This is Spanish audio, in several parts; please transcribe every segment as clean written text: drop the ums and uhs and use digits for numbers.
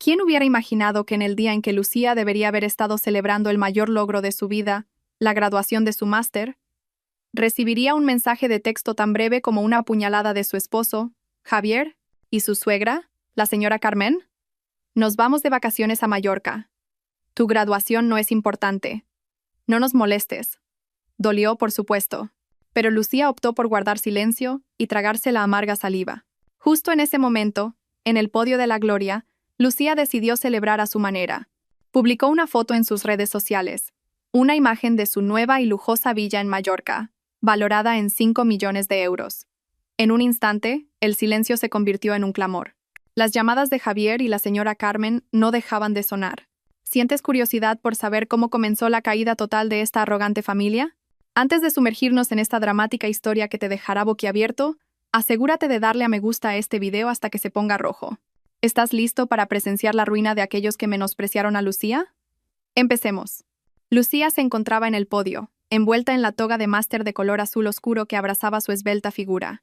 ¿Quién hubiera imaginado que en el día en que Lucía debería haber estado celebrando el mayor logro de su vida, la graduación de su máster, recibiría un mensaje de texto tan breve como una puñalada de su esposo, Javier, y su suegra, la señora Carmen? Nos vamos de vacaciones a Mallorca. Tu graduación no es importante. No nos molestes. Dolió, por supuesto, pero Lucía optó por guardar silencio y tragarse la amarga saliva. Justo en ese momento, en el podio de la gloria, Lucía decidió celebrar a su manera. Publicó una foto en sus redes sociales, una imagen de su nueva y lujosa villa en Mallorca, valorada en 5 millones de euros. En un instante, el silencio se convirtió en un clamor. Las llamadas de Javier y la señora Carmen no dejaban de sonar. ¿Sientes curiosidad por saber cómo comenzó la caída total de esta arrogante familia? Antes de sumergirnos en esta dramática historia que te dejará boquiabierto, asegúrate de darle a me gusta a este video hasta que se ponga rojo. ¿Estás listo para presenciar la ruina de aquellos que menospreciaron a Lucía? Empecemos. Lucía se encontraba en el podio, envuelta en la toga de máster de color azul oscuro que abrazaba su esbelta figura.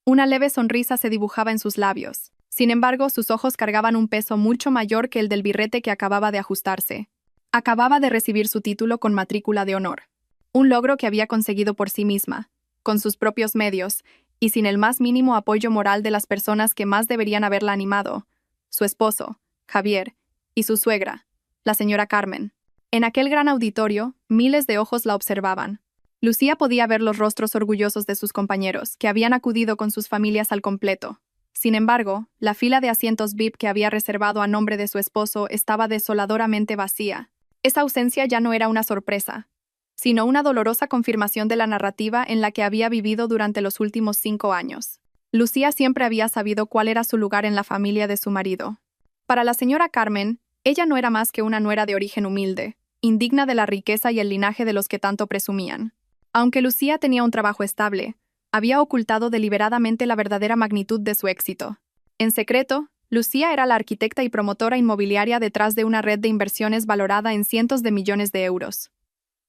Una leve sonrisa se dibujaba en sus labios. Sin embargo, sus ojos cargaban un peso mucho mayor que el del birrete que acababa de ajustarse. Acababa de recibir su título con matrícula de honor. Un logro que había conseguido por sí misma, con sus propios medios, y sin el más mínimo apoyo moral de las personas que más deberían haberla animado: su esposo, Javier, y su suegra, la señora Carmen. En aquel gran auditorio, miles de ojos la observaban. Lucía podía ver los rostros orgullosos de sus compañeros, que habían acudido con sus familias al completo. Sin embargo, la fila de asientos VIP que había reservado a nombre de su esposo estaba desoladoramente vacía. Esa ausencia ya no era una sorpresa, sino una dolorosa confirmación de la narrativa en la que había vivido durante los últimos 5 años. Lucía siempre había sabido cuál era su lugar en la familia de su marido. Para la señora Carmen, ella no era más que una nuera de origen humilde, indigna de la riqueza y el linaje de los que tanto presumían. Aunque Lucía tenía un trabajo estable, había ocultado deliberadamente la verdadera magnitud de su éxito. En secreto, Lucía era la arquitecta y promotora inmobiliaria detrás de una red de inversiones valorada en cientos de millones de euros.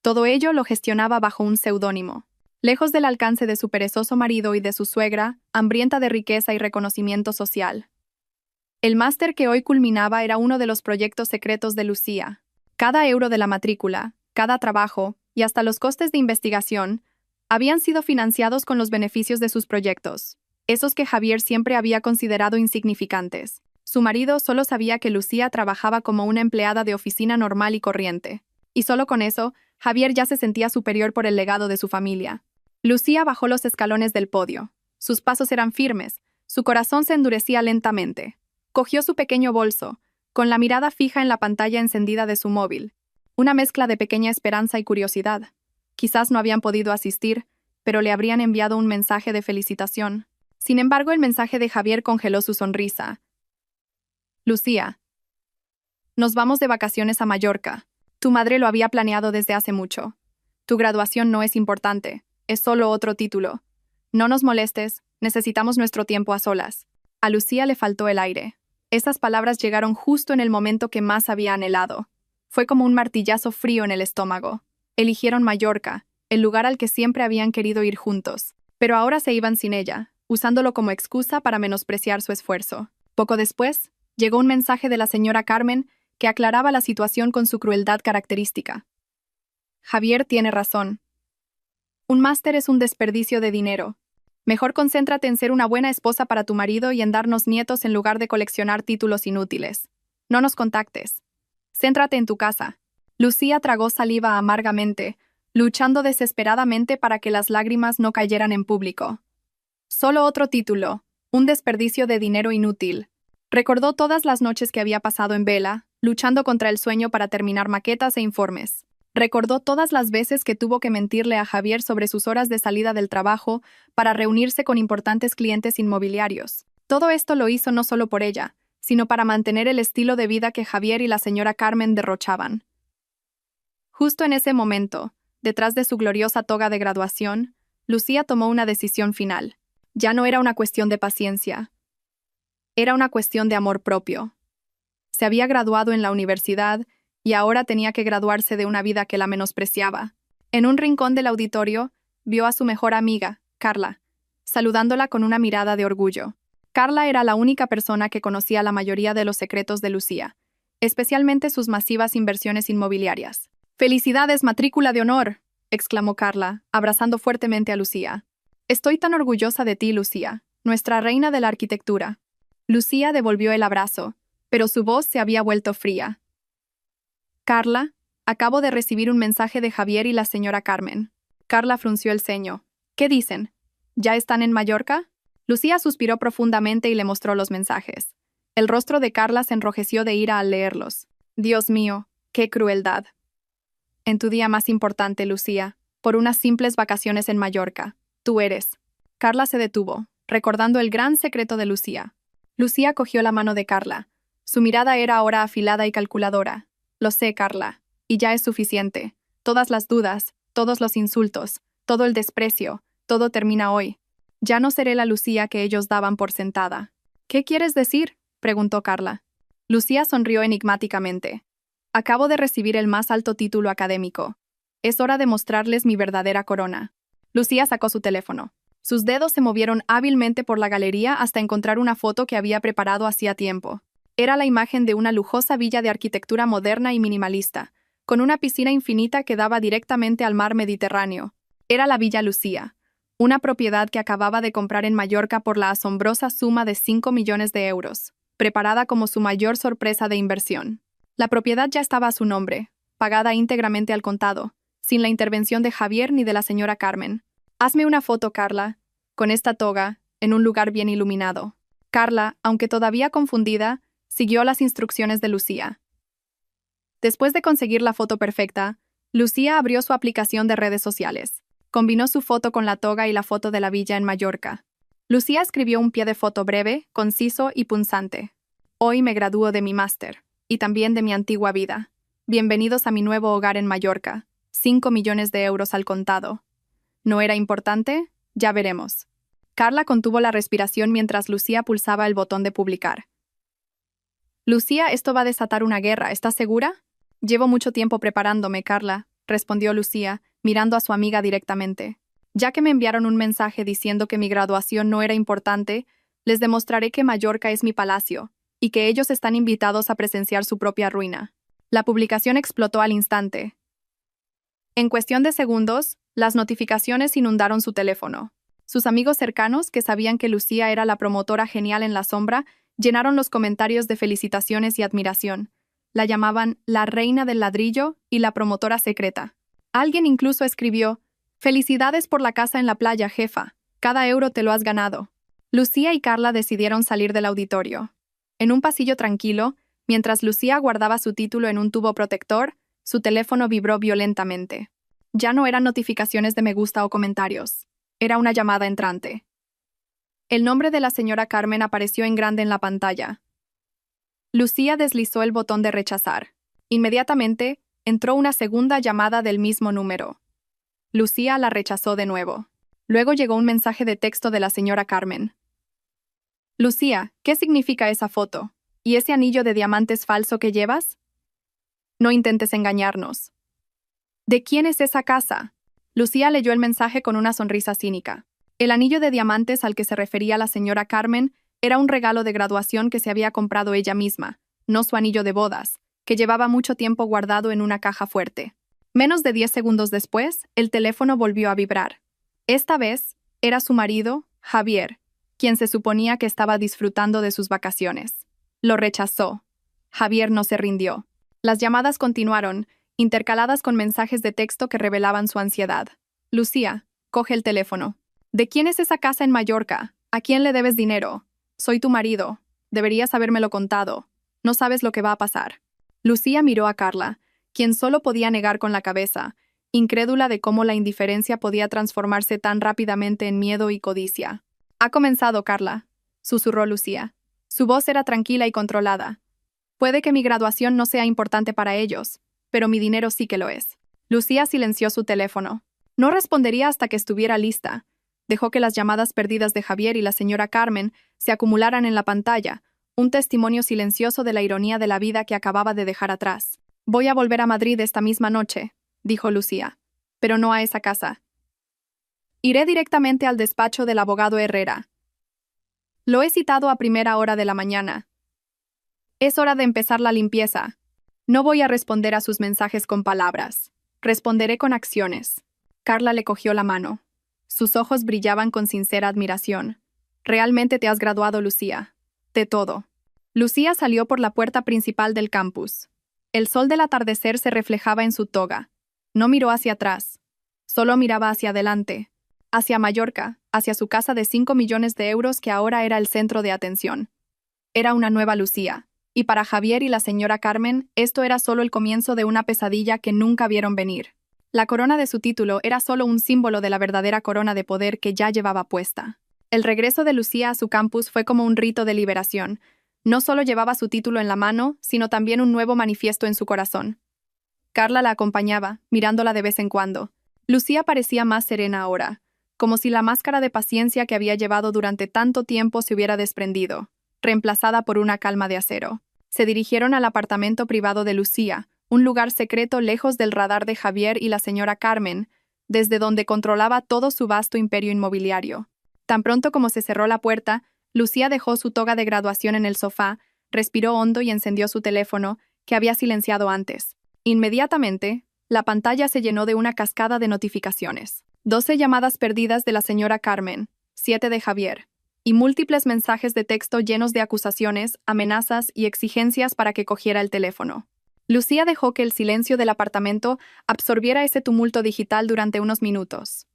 Todo ello lo gestionaba bajo un seudónimo, lejos del alcance de su perezoso marido y de su suegra, hambrienta de riqueza y reconocimiento social. El máster que hoy culminaba era uno de los proyectos secretos de Lucía. Cada euro de la matrícula, cada trabajo, y hasta los costes de investigación, habían sido financiados con los beneficios de sus proyectos, esos que Javier siempre había considerado insignificantes. Su marido solo sabía que Lucía trabajaba como una empleada de oficina normal y corriente, y solo con eso, Javier ya se sentía superior por el legado de su familia. Lucía bajó los escalones del podio. Sus pasos eran firmes, su corazón se endurecía lentamente. Cogió su pequeño bolso, con la mirada fija en la pantalla encendida de su móvil, una mezcla de pequeña esperanza y curiosidad. Quizás no habían podido asistir, pero le habrían enviado un mensaje de felicitación. Sin embargo, el mensaje de Javier congeló su sonrisa. Lucía, nos vamos de vacaciones a Mallorca. Tu madre lo había planeado desde hace mucho. Tu graduación no es importante, es solo otro título. No nos molestes, necesitamos nuestro tiempo a solas. A Lucía le faltó el aire. Esas palabras llegaron justo en el momento que más había anhelado. Fue como un martillazo frío en el estómago. Eligieron Mallorca, el lugar al que siempre habían querido ir juntos, pero ahora se iban sin ella, usándolo como excusa para menospreciar su esfuerzo. Poco después, llegó un mensaje de la señora Carmen que aclaraba la situación con su crueldad característica. Javier tiene razón. Un máster es un desperdicio de dinero. Mejor concéntrate en ser una buena esposa para tu marido y en darnos nietos en lugar de coleccionar títulos inútiles. No nos contactes. Céntrate en tu casa. Lucía tragó saliva amargamente, luchando desesperadamente para que las lágrimas no cayeran en público. Solo otro título, un desperdicio de dinero inútil. Recordó todas las noches que había pasado en vela, luchando contra el sueño para terminar maquetas e informes. Recordó todas las veces que tuvo que mentirle a Javier sobre sus horas de salida del trabajo para reunirse con importantes clientes inmobiliarios. Todo esto lo hizo no solo por ella, sino para mantener el estilo de vida que Javier y la señora Carmen derrochaban. Justo en ese momento, detrás de su gloriosa toga de graduación, Lucía tomó una decisión final. Ya no era una cuestión de paciencia. Era una cuestión de amor propio. Se había graduado en la universidad y ahora tenía que graduarse de una vida que la menospreciaba. En un rincón del auditorio, vio a su mejor amiga, Carla, saludándola con una mirada de orgullo. Carla era la única persona que conocía la mayoría de los secretos de Lucía, especialmente sus masivas inversiones inmobiliarias. ¡Felicidades, matrícula de honor!, exclamó Carla, abrazando fuertemente a Lucía. Estoy tan orgullosa de ti, Lucía, nuestra reina de la arquitectura. Lucía devolvió el abrazo, pero su voz se había vuelto fría. Carla, acabo de recibir un mensaje de Javier y la señora Carmen. Carla frunció el ceño. ¿Qué dicen? ¿Ya están en Mallorca? Lucía suspiró profundamente y le mostró los mensajes. El rostro de Carla se enrojeció de ira al leerlos. Dios mío, qué crueldad. En tu día más importante, Lucía, por unas simples vacaciones en Mallorca, tú eres. Carla se detuvo, recordando el gran secreto de Lucía. Lucía cogió la mano de Carla. Su mirada era ahora afilada y calculadora. Lo sé, Carla, y ya es suficiente. Todas las dudas, todos los insultos, todo el desprecio, todo termina hoy. Ya no seré la Lucía que ellos daban por sentada. ¿Qué quieres decir?, preguntó Carla. Lucía sonrió enigmáticamente. Acabo de recibir el más alto título académico. Es hora de mostrarles mi verdadera corona. Lucía sacó su teléfono. Sus dedos se movieron hábilmente por la galería hasta encontrar una foto que había preparado hacía tiempo. Era la imagen de una lujosa villa de arquitectura moderna y minimalista, con una piscina infinita que daba directamente al mar Mediterráneo. Era la Villa Lucía, una propiedad que acababa de comprar en Mallorca por la asombrosa suma de 5 millones de euros, preparada como su mayor sorpresa de inversión. La propiedad ya estaba a su nombre, pagada íntegramente al contado, sin la intervención de Javier ni de la señora Carmen. Hazme una foto, Carla, con esta toga, en un lugar bien iluminado. Carla, aunque todavía confundida, siguió las instrucciones de Lucía. Después de conseguir la foto perfecta, Lucía abrió su aplicación de redes sociales. Combinó su foto con la toga y la foto de la villa en Mallorca. Lucía escribió un pie de foto breve, conciso y punzante. Hoy me gradúo de mi máster, y también de mi antigua vida. Bienvenidos a mi nuevo hogar en Mallorca. 5 millones de euros al contado. ¿No era importante? Ya veremos. Carla contuvo la respiración mientras Lucía pulsaba el botón de publicar. Lucía, esto va a desatar una guerra, ¿estás segura? Llevo mucho tiempo preparándome, Carla, respondió Lucía, mirando a su amiga directamente. Ya que me enviaron un mensaje diciendo que mi graduación no era importante, les demostraré que Mallorca es mi palacio, y que ellos están invitados a presenciar su propia ruina. La publicación explotó al instante. En cuestión de segundos, las notificaciones inundaron su teléfono. Sus amigos cercanos, que sabían que Lucía era la promotora genial en la sombra, llenaron los comentarios de felicitaciones y admiración. La llamaban la reina del ladrillo y la promotora secreta. Alguien incluso escribió: «Felicidades por la casa en la playa, jefa. Cada euro te lo has ganado». Lucía y Carla decidieron salir del auditorio. En un pasillo tranquilo, mientras Lucía guardaba su título en un tubo protector, su teléfono vibró violentamente. Ya no eran notificaciones de me gusta o comentarios. Era una llamada entrante. El nombre de la señora Carmen apareció en grande en la pantalla. Lucía deslizó el botón de rechazar. Inmediatamente, entró una segunda llamada del mismo número. Lucía la rechazó de nuevo. Luego llegó un mensaje de texto de la señora Carmen. Lucía, ¿qué significa esa foto? ¿Y ese anillo de diamantes falso que llevas? No intentes engañarnos. ¿De quién es esa casa? Lucía leyó el mensaje con una sonrisa cínica. El anillo de diamantes al que se refería la señora Carmen era un regalo de graduación que se había comprado ella misma, no su anillo de bodas, que llevaba mucho tiempo guardado en una caja fuerte. Menos de 10 segundos después, el teléfono volvió a vibrar. Esta vez, era su marido, Javier, quien se suponía que estaba disfrutando de sus vacaciones. Lo rechazó. Javier no se rindió. Las llamadas continuaron, intercaladas con mensajes de texto que revelaban su ansiedad. Lucía, coge el teléfono. ¿De quién es esa casa en Mallorca? ¿A quién le debes dinero? Soy tu marido. Deberías habérmelo contado. No sabes lo que va a pasar. Lucía miró a Carla, quien solo podía negar con la cabeza, incrédula de cómo la indiferencia podía transformarse tan rápidamente en miedo y codicia. Ha comenzado, Carla, susurró Lucía. Su voz era tranquila y controlada. Puede que mi graduación no sea importante para ellos, pero mi dinero sí que lo es. Lucía silenció su teléfono. No respondería hasta que estuviera lista. Dejó que las llamadas perdidas de Javier y la señora Carmen se acumularan en la pantalla, un testimonio silencioso de la ironía de la vida que acababa de dejar atrás. Voy a volver a Madrid esta misma noche, dijo Lucía, pero no a esa casa. Iré directamente al despacho del abogado Herrera. Lo he citado a primera hora de la mañana. Es hora de empezar la limpieza. No voy a responder a sus mensajes con palabras. Responderé con acciones. Carla le cogió la mano. Sus ojos brillaban con sincera admiración. Realmente te has graduado, Lucía. De todo. Lucía salió por la puerta principal del campus. El sol del atardecer se reflejaba en su toga. No miró hacia atrás. Solo miraba hacia adelante. Hacia Mallorca, hacia su casa de 5 millones de euros que ahora era el centro de atención. Era una nueva Lucía. Y para Javier y la señora Carmen, esto era solo el comienzo de una pesadilla que nunca vieron venir. La corona de su título era solo un símbolo de la verdadera corona de poder que ya llevaba puesta. El regreso de Lucía a su campus fue como un rito de liberación. No solo llevaba su título en la mano, sino también un nuevo manifiesto en su corazón. Carla la acompañaba, mirándola de vez en cuando. Lucía parecía más serena ahora, como si la máscara de paciencia que había llevado durante tanto tiempo se hubiera desprendido, reemplazada por una calma de acero. Se dirigieron al apartamento privado de Lucía, un lugar secreto lejos del radar de Javier y la señora Carmen, desde donde controlaba todo su vasto imperio inmobiliario. Tan pronto como se cerró la puerta, Lucía dejó su toga de graduación en el sofá, respiró hondo y encendió su teléfono, que había silenciado antes. Inmediatamente, la pantalla se llenó de una cascada de notificaciones. 12 llamadas perdidas de la señora Carmen, 7 de Javier, y múltiples mensajes de texto llenos de acusaciones, amenazas y exigencias para que cogiera el teléfono. Lucía dejó que el silencio del apartamento absorbiera ese tumulto digital durante unos minutos.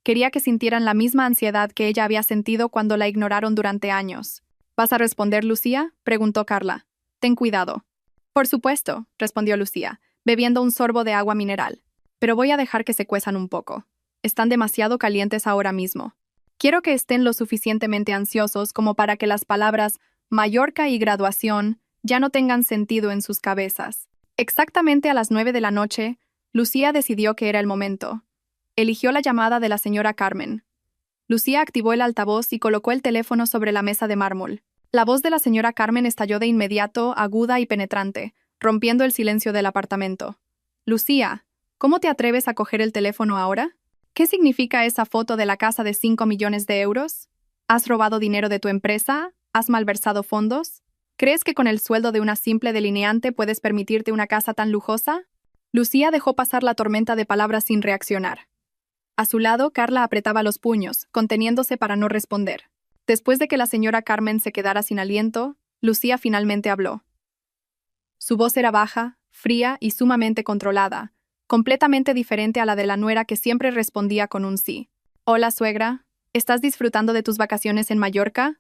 Quería que sintieran la misma ansiedad que ella había sentido cuando la ignoraron durante años. ¿Vas a responder, Lucía?, preguntó Carla. Ten cuidado. Por supuesto, respondió Lucía, bebiendo un sorbo de agua mineral. Pero voy a dejar que se cuezan un poco. Están demasiado calientes ahora mismo. Quiero que estén lo suficientemente ansiosos como para que las palabras Mallorca y graduación ya no tengan sentido en sus cabezas. Exactamente a las 9 de la noche, Lucía decidió que era el momento. Eligió la llamada de la señora Carmen. Lucía activó el altavoz y colocó el teléfono sobre la mesa de mármol. La voz de la señora Carmen estalló de inmediato, aguda y penetrante, rompiendo el silencio del apartamento. Lucía, ¿cómo te atreves a coger el teléfono ahora? ¿Qué significa esa foto de la casa de 5 millones de euros? ¿Has robado dinero de tu empresa? ¿Has malversado fondos? ¿Crees que con el sueldo de una simple delineante puedes permitirte una casa tan lujosa? Lucía dejó pasar la tormenta de palabras sin reaccionar. A su lado, Carla apretaba los puños, conteniéndose para no responder. Después de que la señora Carmen se quedara sin aliento, Lucía finalmente habló. Su voz era baja, fría y sumamente controlada, completamente diferente a la de la nuera que siempre respondía con un sí. Hola, suegra, ¿estás disfrutando de tus vacaciones en Mallorca?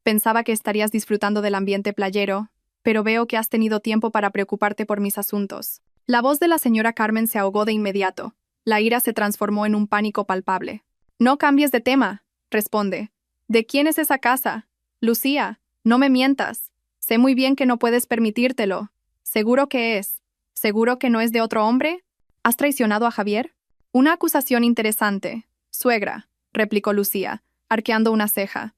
Pensaba que estarías disfrutando del ambiente playero, pero veo que has tenido tiempo para preocuparte por mis asuntos. La voz de la señora Carmen se ahogó de inmediato. La ira se transformó en un pánico palpable. No cambies de tema, responde. ¿De quién es esa casa? Lucía, no me mientas. Sé muy bien que no puedes permitírtelo. ¿Seguro que es? ¿Seguro que no es de otro hombre? ¿Has traicionado a Javier? Una acusación interesante, suegra, replicó Lucía, arqueando una ceja.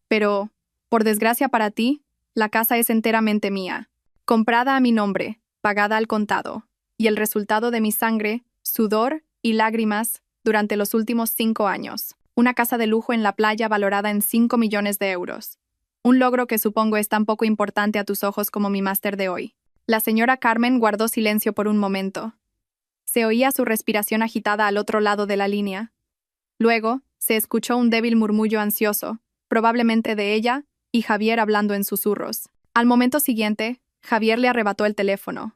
Pero, por desgracia para ti, la casa es enteramente mía, comprada a mi nombre, pagada al contado, y el resultado de mi sangre, sudor y lágrimas durante los últimos 5 años. Una casa de lujo en la playa valorada en 5 millones de euros. Un logro que supongo es tan poco importante a tus ojos como mi máster de hoy. La señora Carmen guardó silencio por un momento. Se oía su respiración agitada al otro lado de la línea. Luego, se escuchó un débil murmullo ansioso, probablemente de ella, y Javier hablando en susurros. Al momento siguiente, Javier le arrebató el teléfono.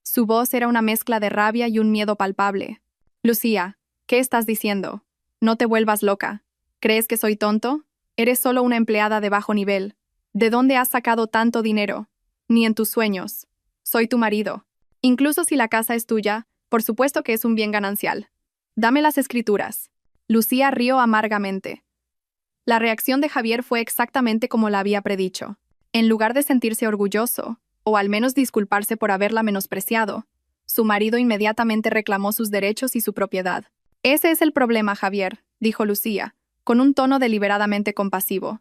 Su voz era una mezcla de rabia y un miedo palpable. Lucía, ¿qué estás diciendo? No te vuelvas loca. ¿Crees que soy tonto? Eres solo una empleada de bajo nivel. ¿De dónde has sacado tanto dinero? Ni en tus sueños. Soy tu marido. Incluso si la casa es tuya, por supuesto que es un bien ganancial. Dame las escrituras. Lucía rió amargamente. La reacción de Javier fue exactamente como la había predicho. En lugar de sentirse orgulloso, o al menos disculparse por haberla menospreciado, su marido inmediatamente reclamó sus derechos y su propiedad. Ese es el problema, Javier, dijo Lucía, con un tono deliberadamente compasivo.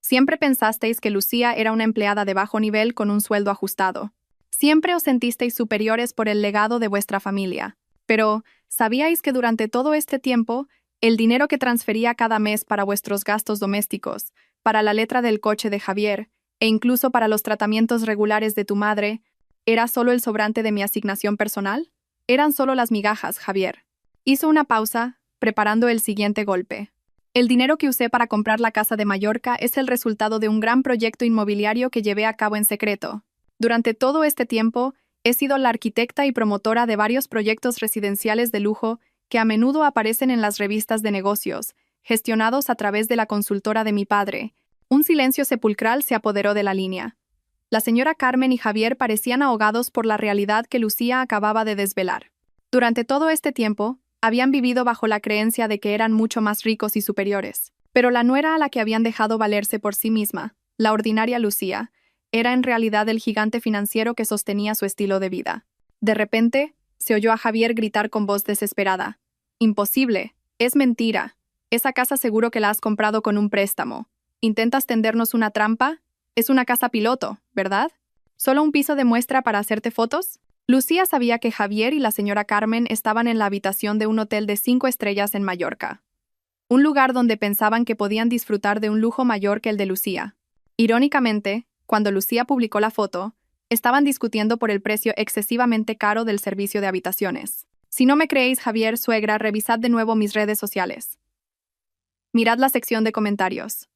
Siempre pensasteis que Lucía era una empleada de bajo nivel con un sueldo ajustado. Siempre os sentisteis superiores por el legado de vuestra familia. Pero, ¿sabíais que durante todo este tiempo El dinero que transfería cada mes para vuestros gastos domésticos, para la letra del coche de Javier, e incluso para los tratamientos regulares de tu madre, ¿era solo el sobrante de mi asignación personal? Eran solo las migajas, Javier. Hizo una pausa, preparando el siguiente golpe. El dinero que usé para comprar la casa de Mallorca es el resultado de un gran proyecto inmobiliario que llevé a cabo en secreto. Durante todo este tiempo, he sido la arquitecta y promotora de varios proyectos residenciales de lujo que a menudo aparecen en las revistas de negocios, gestionados a través de la consultora de mi padre. Un silencio sepulcral se apoderó de la línea. La señora Carmen y Javier parecían ahogados por la realidad que Lucía acababa de desvelar. Durante todo este tiempo, habían vivido bajo la creencia de que eran mucho más ricos y superiores. Pero la nuera a la que habían dejado valerse por sí misma, la ordinaria Lucía, era en realidad el gigante financiero que sostenía su estilo de vida. De repente, se oyó a Javier gritar con voz desesperada. «Imposible, es mentira. Esa casa seguro que la has comprado con un préstamo. ¿Intentas tendernos una trampa? Es una casa piloto, ¿verdad? ¿Solo un piso de muestra para hacerte fotos?» Lucía sabía que Javier y la señora Carmen estaban en la habitación de un hotel de 5 estrellas en Mallorca. Un lugar donde pensaban que podían disfrutar de un lujo mayor que el de Lucía. Irónicamente, cuando Lucía publicó la foto, estaban discutiendo por el precio excesivamente caro del servicio de habitaciones. Si no me creéis, Javier, suegra, revisad de nuevo mis redes sociales. Mirad la sección de comentarios.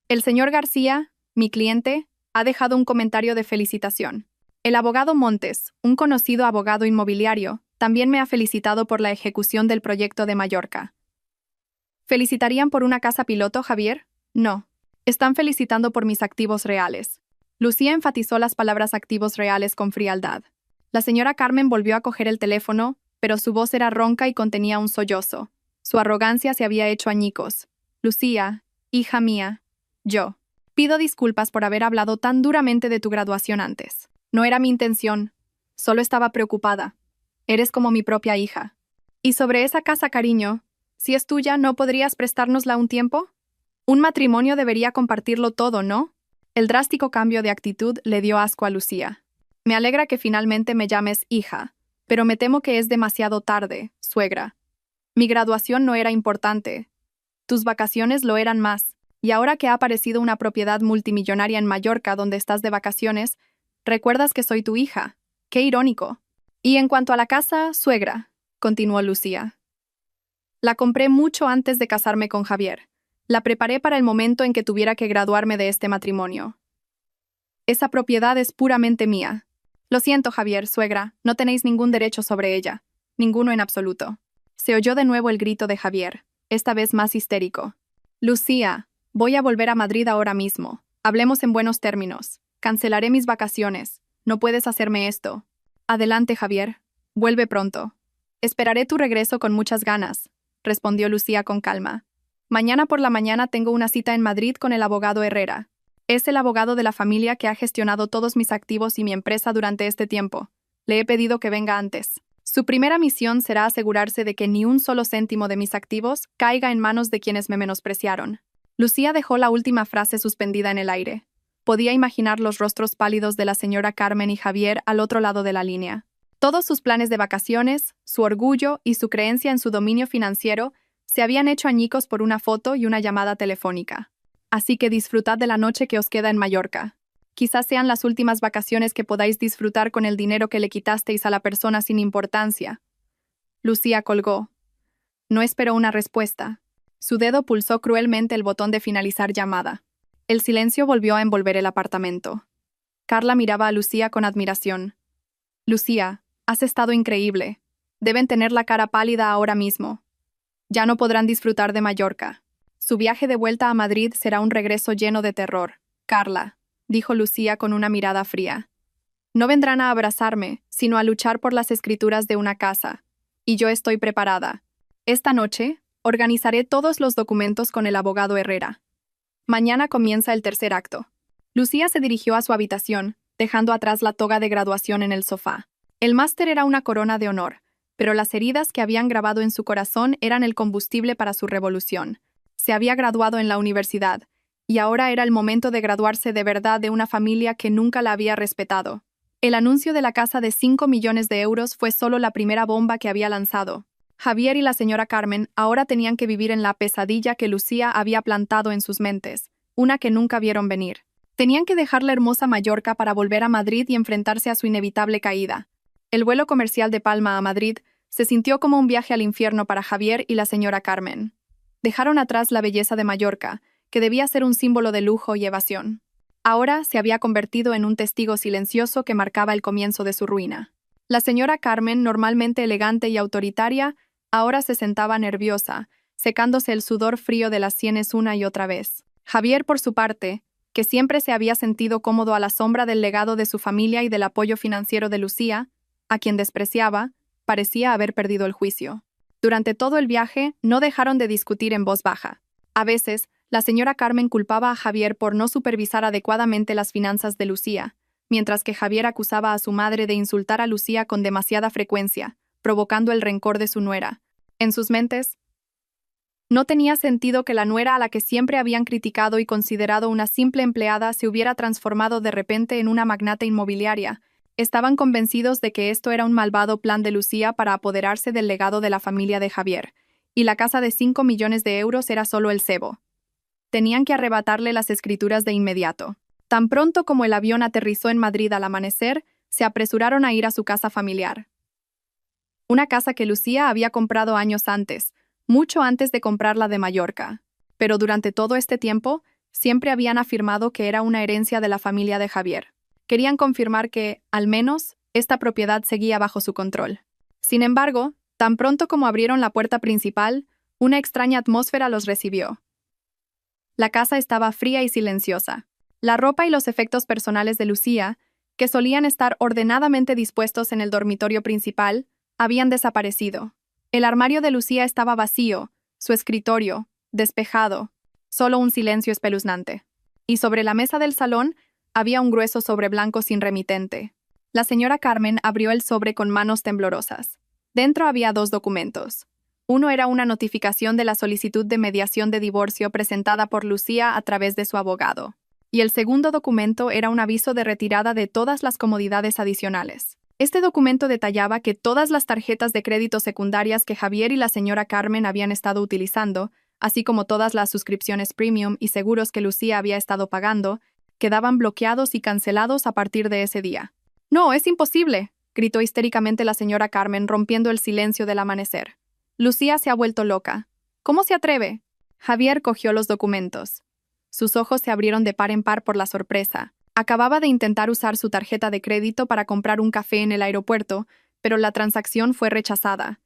El señor García, mi cliente, ha dejado un comentario de felicitación. El abogado Montes, un conocido abogado inmobiliario, también me ha felicitado por la ejecución del proyecto de Mallorca. ¿Felicitarían por una casa piloto, Javier? No. Están felicitando por mis activos reales. Lucía enfatizó las palabras activos reales con frialdad. La señora Carmen volvió a coger el teléfono, pero su voz era ronca y contenía un sollozo. Su arrogancia se había hecho añicos. Lucía, hija mía, yo. Pido disculpas por haber hablado tan duramente de tu graduación antes. No era mi intención. Solo estaba preocupada. Eres como mi propia hija. Y sobre esa casa, cariño, si es tuya, ¿no podrías prestárnosla un tiempo? Un matrimonio debería compartirlo todo, ¿no? El drástico cambio de actitud le dio asco a Lucía. Me alegra que finalmente me llames hija, pero me temo que es demasiado tarde, suegra. Mi graduación no era importante. Tus vacaciones lo eran más. Y ahora que ha aparecido una propiedad multimillonaria en Mallorca donde estás de vacaciones, recuerdas que soy tu hija. ¡Qué irónico! Y en cuanto a la casa, suegra, continuó Lucía. La compré mucho antes de casarme con Javier. La preparé para el momento en que tuviera que graduarme de este matrimonio. Esa propiedad es puramente mía. Lo siento, Javier, suegra, no tenéis ningún derecho sobre ella. Ninguno en absoluto. Se oyó de nuevo el grito de Javier, esta vez más histérico. Lucía, voy a volver a Madrid ahora mismo. Hablemos en buenos términos. Cancelaré mis vacaciones. No puedes hacerme esto. Adelante, Javier. Vuelve pronto. Esperaré tu regreso con muchas ganas, respondió Lucía con calma. Mañana por la mañana tengo una cita en Madrid con el abogado Herrera. Es el abogado de la familia que ha gestionado todos mis activos y mi empresa durante este tiempo. Le he pedido que venga antes. Su primera misión será asegurarse de que ni un solo céntimo de mis activos caiga en manos de quienes me menospreciaron. Lucía dejó la última frase suspendida en el aire. Podía imaginar los rostros pálidos de la señora Carmen y Javier al otro lado de la línea. Todos sus planes de vacaciones, su orgullo y su creencia en su dominio financiero se habían hecho añicos por una foto y una llamada telefónica. Así que disfrutad de la noche que os queda en Mallorca. Quizás sean las últimas vacaciones que podáis disfrutar con el dinero que le quitasteis a la persona sin importancia. Lucía colgó. No esperó una respuesta. Su dedo pulsó cruelmente el botón de finalizar llamada. El silencio volvió a envolver el apartamento. Carla miraba a Lucía con admiración. Lucía, has estado increíble. Deben tener la cara pálida ahora mismo. Ya no podrán disfrutar de Mallorca. Su viaje de vuelta a Madrid será un regreso lleno de terror. Carla, dijo Lucía con una mirada fría. No vendrán a abrazarme, sino a luchar por las escrituras de una casa. Y yo estoy preparada. Esta noche, organizaré todos los documentos con el abogado Herrera. Mañana comienza el tercer acto. Lucía se dirigió a su habitación, dejando atrás la toga de graduación en el sofá. El máster era una corona de honor, pero las heridas que habían grabado en su corazón eran el combustible para su revolución. Se había graduado en la universidad, y ahora era el momento de graduarse de verdad de una familia que nunca la había respetado. El anuncio de la casa de 5 millones de euros fue solo la primera bomba que había lanzado. Javier y la señora Carmen ahora tenían que vivir en la pesadilla que Lucía había plantado en sus mentes, una que nunca vieron venir. Tenían que dejar la hermosa Mallorca para volver a Madrid y enfrentarse a su inevitable caída. El vuelo comercial de Palma a Madrid se sintió como un viaje al infierno para Javier y la señora Carmen. Dejaron atrás la belleza de Mallorca, que debía ser un símbolo de lujo y evasión. Ahora se había convertido en un testigo silencioso que marcaba el comienzo de su ruina. La señora Carmen, normalmente elegante y autoritaria, ahora se sentaba nerviosa, secándose el sudor frío de las sienes una y otra vez. Javier, por su parte, que siempre se había sentido cómodo a la sombra del legado de su familia y del apoyo financiero de Lucía, a quien despreciaba, parecía haber perdido el juicio. Durante todo el viaje, no dejaron de discutir en voz baja. A veces, la señora Carmen culpaba a Javier por no supervisar adecuadamente las finanzas de Lucía, mientras que Javier acusaba a su madre de insultar a Lucía con demasiada frecuencia, provocando el rencor de su nuera. En sus mentes, no tenía sentido que la nuera a la que siempre habían criticado y considerado una simple empleada se hubiera transformado de repente en una magnate inmobiliaria. Estaban convencidos de que esto era un malvado plan de Lucía para apoderarse del legado de la familia de Javier, y la casa de 5 millones de euros era solo el cebo. Tenían que arrebatarle las escrituras de inmediato. Tan pronto como el avión aterrizó en Madrid al amanecer, se apresuraron a ir a su casa familiar. Una casa que Lucía había comprado años antes, mucho antes de comprar la de Mallorca. Pero durante todo este tiempo, siempre habían afirmado que era una herencia de la familia de Javier. Querían confirmar que, al menos, esta propiedad seguía bajo su control. Sin embargo, tan pronto como abrieron la puerta principal, una extraña atmósfera los recibió. La casa estaba fría y silenciosa. La ropa y los efectos personales de Lucía, que solían estar ordenadamente dispuestos en el dormitorio principal, habían desaparecido. El armario de Lucía estaba vacío, su escritorio, despejado, solo un silencio espeluznante. Y sobre la mesa del salón había un grueso sobre blanco sin remitente. La señora Carmen abrió el sobre con manos temblorosas. Dentro había 2 documentos. Uno era una notificación de la solicitud de mediación de divorcio presentada por Lucía a través de su abogado. Y el segundo documento era un aviso de retirada de todas las comodidades adicionales. Este documento detallaba que todas las tarjetas de crédito secundarias que Javier y la señora Carmen habían estado utilizando, así como todas las suscripciones premium y seguros que Lucía había estado pagando, quedaban bloqueados y cancelados a partir de ese día. «¡No, es imposible!», gritó histéricamente la señora Carmen, rompiendo el silencio del amanecer. «Lucía se ha vuelto loca. ¿Cómo se atreve?». Javier cogió los documentos. Sus ojos se abrieron de par en par por la sorpresa. Acababa de intentar usar su tarjeta de crédito para comprar un café en el aeropuerto, pero la transacción fue rechazada.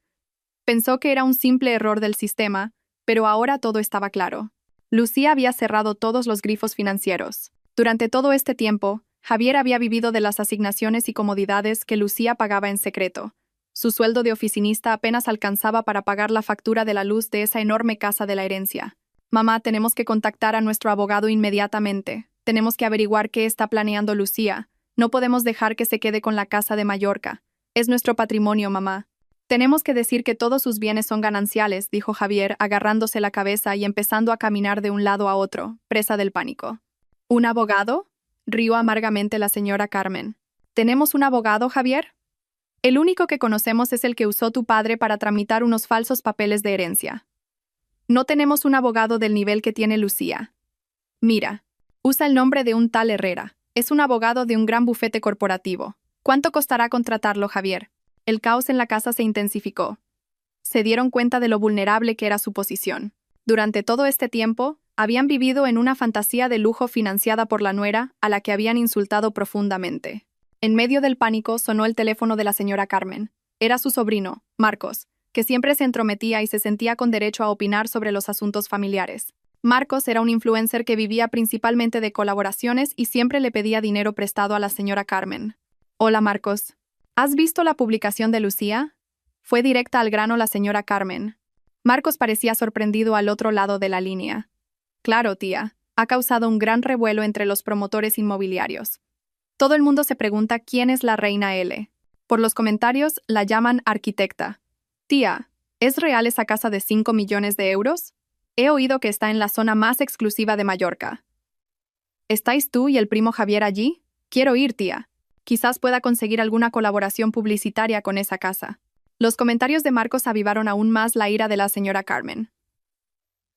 Pensó que era un simple error del sistema, pero ahora todo estaba claro. Lucía había cerrado todos los grifos financieros. Durante todo este tiempo, Javier había vivido de las asignaciones y comodidades que Lucía pagaba en secreto. Su sueldo de oficinista apenas alcanzaba para pagar la factura de la luz de esa enorme casa de la herencia. «Mamá, tenemos que contactar a nuestro abogado inmediatamente. Tenemos que averiguar qué está planeando Lucía. No podemos dejar que se quede con la casa de Mallorca. Es nuestro patrimonio, mamá». «Tenemos que decir que todos sus bienes son gananciales», dijo Javier, agarrándose la cabeza y empezando a caminar de un lado a otro, presa del pánico. «¿Un abogado?», rió amargamente la señora Carmen. «¿Tenemos un abogado, Javier? El único que conocemos es el que usó tu padre para tramitar unos falsos papeles de herencia. No tenemos un abogado del nivel que tiene Lucía. Mira, usa el nombre de un tal Herrera. Es un abogado de un gran bufete corporativo. ¿Cuánto costará contratarlo, Javier?». El caos en la casa se intensificó. Se dieron cuenta de lo vulnerable que era su posición. Durante todo este tiempo, habían vivido en una fantasía de lujo financiada por la nuera, a la que habían insultado profundamente. En medio del pánico sonó el teléfono de la señora Carmen. Era su sobrino, Marcos, que siempre se entrometía y se sentía con derecho a opinar sobre los asuntos familiares. Marcos era un influencer que vivía principalmente de colaboraciones y siempre le pedía dinero prestado a la señora Carmen. «Hola, Marcos. ¿Has visto la publicación de Lucía?». Fue directa al grano la señora Carmen. Marcos parecía sorprendido al otro lado de la línea. «Claro, tía. Ha causado un gran revuelo entre los promotores inmobiliarios. Todo el mundo se pregunta quién es la reina L. Por los comentarios la llaman arquitecta. Tía, ¿es real esa casa de 5 millones de euros? He oído que está en la zona más exclusiva de Mallorca. ¿Estáis tú y el primo Javier allí? Quiero ir, tía. Quizás pueda conseguir alguna colaboración publicitaria con esa casa». Los comentarios de Marcos avivaron aún más la ira de la señora Carmen.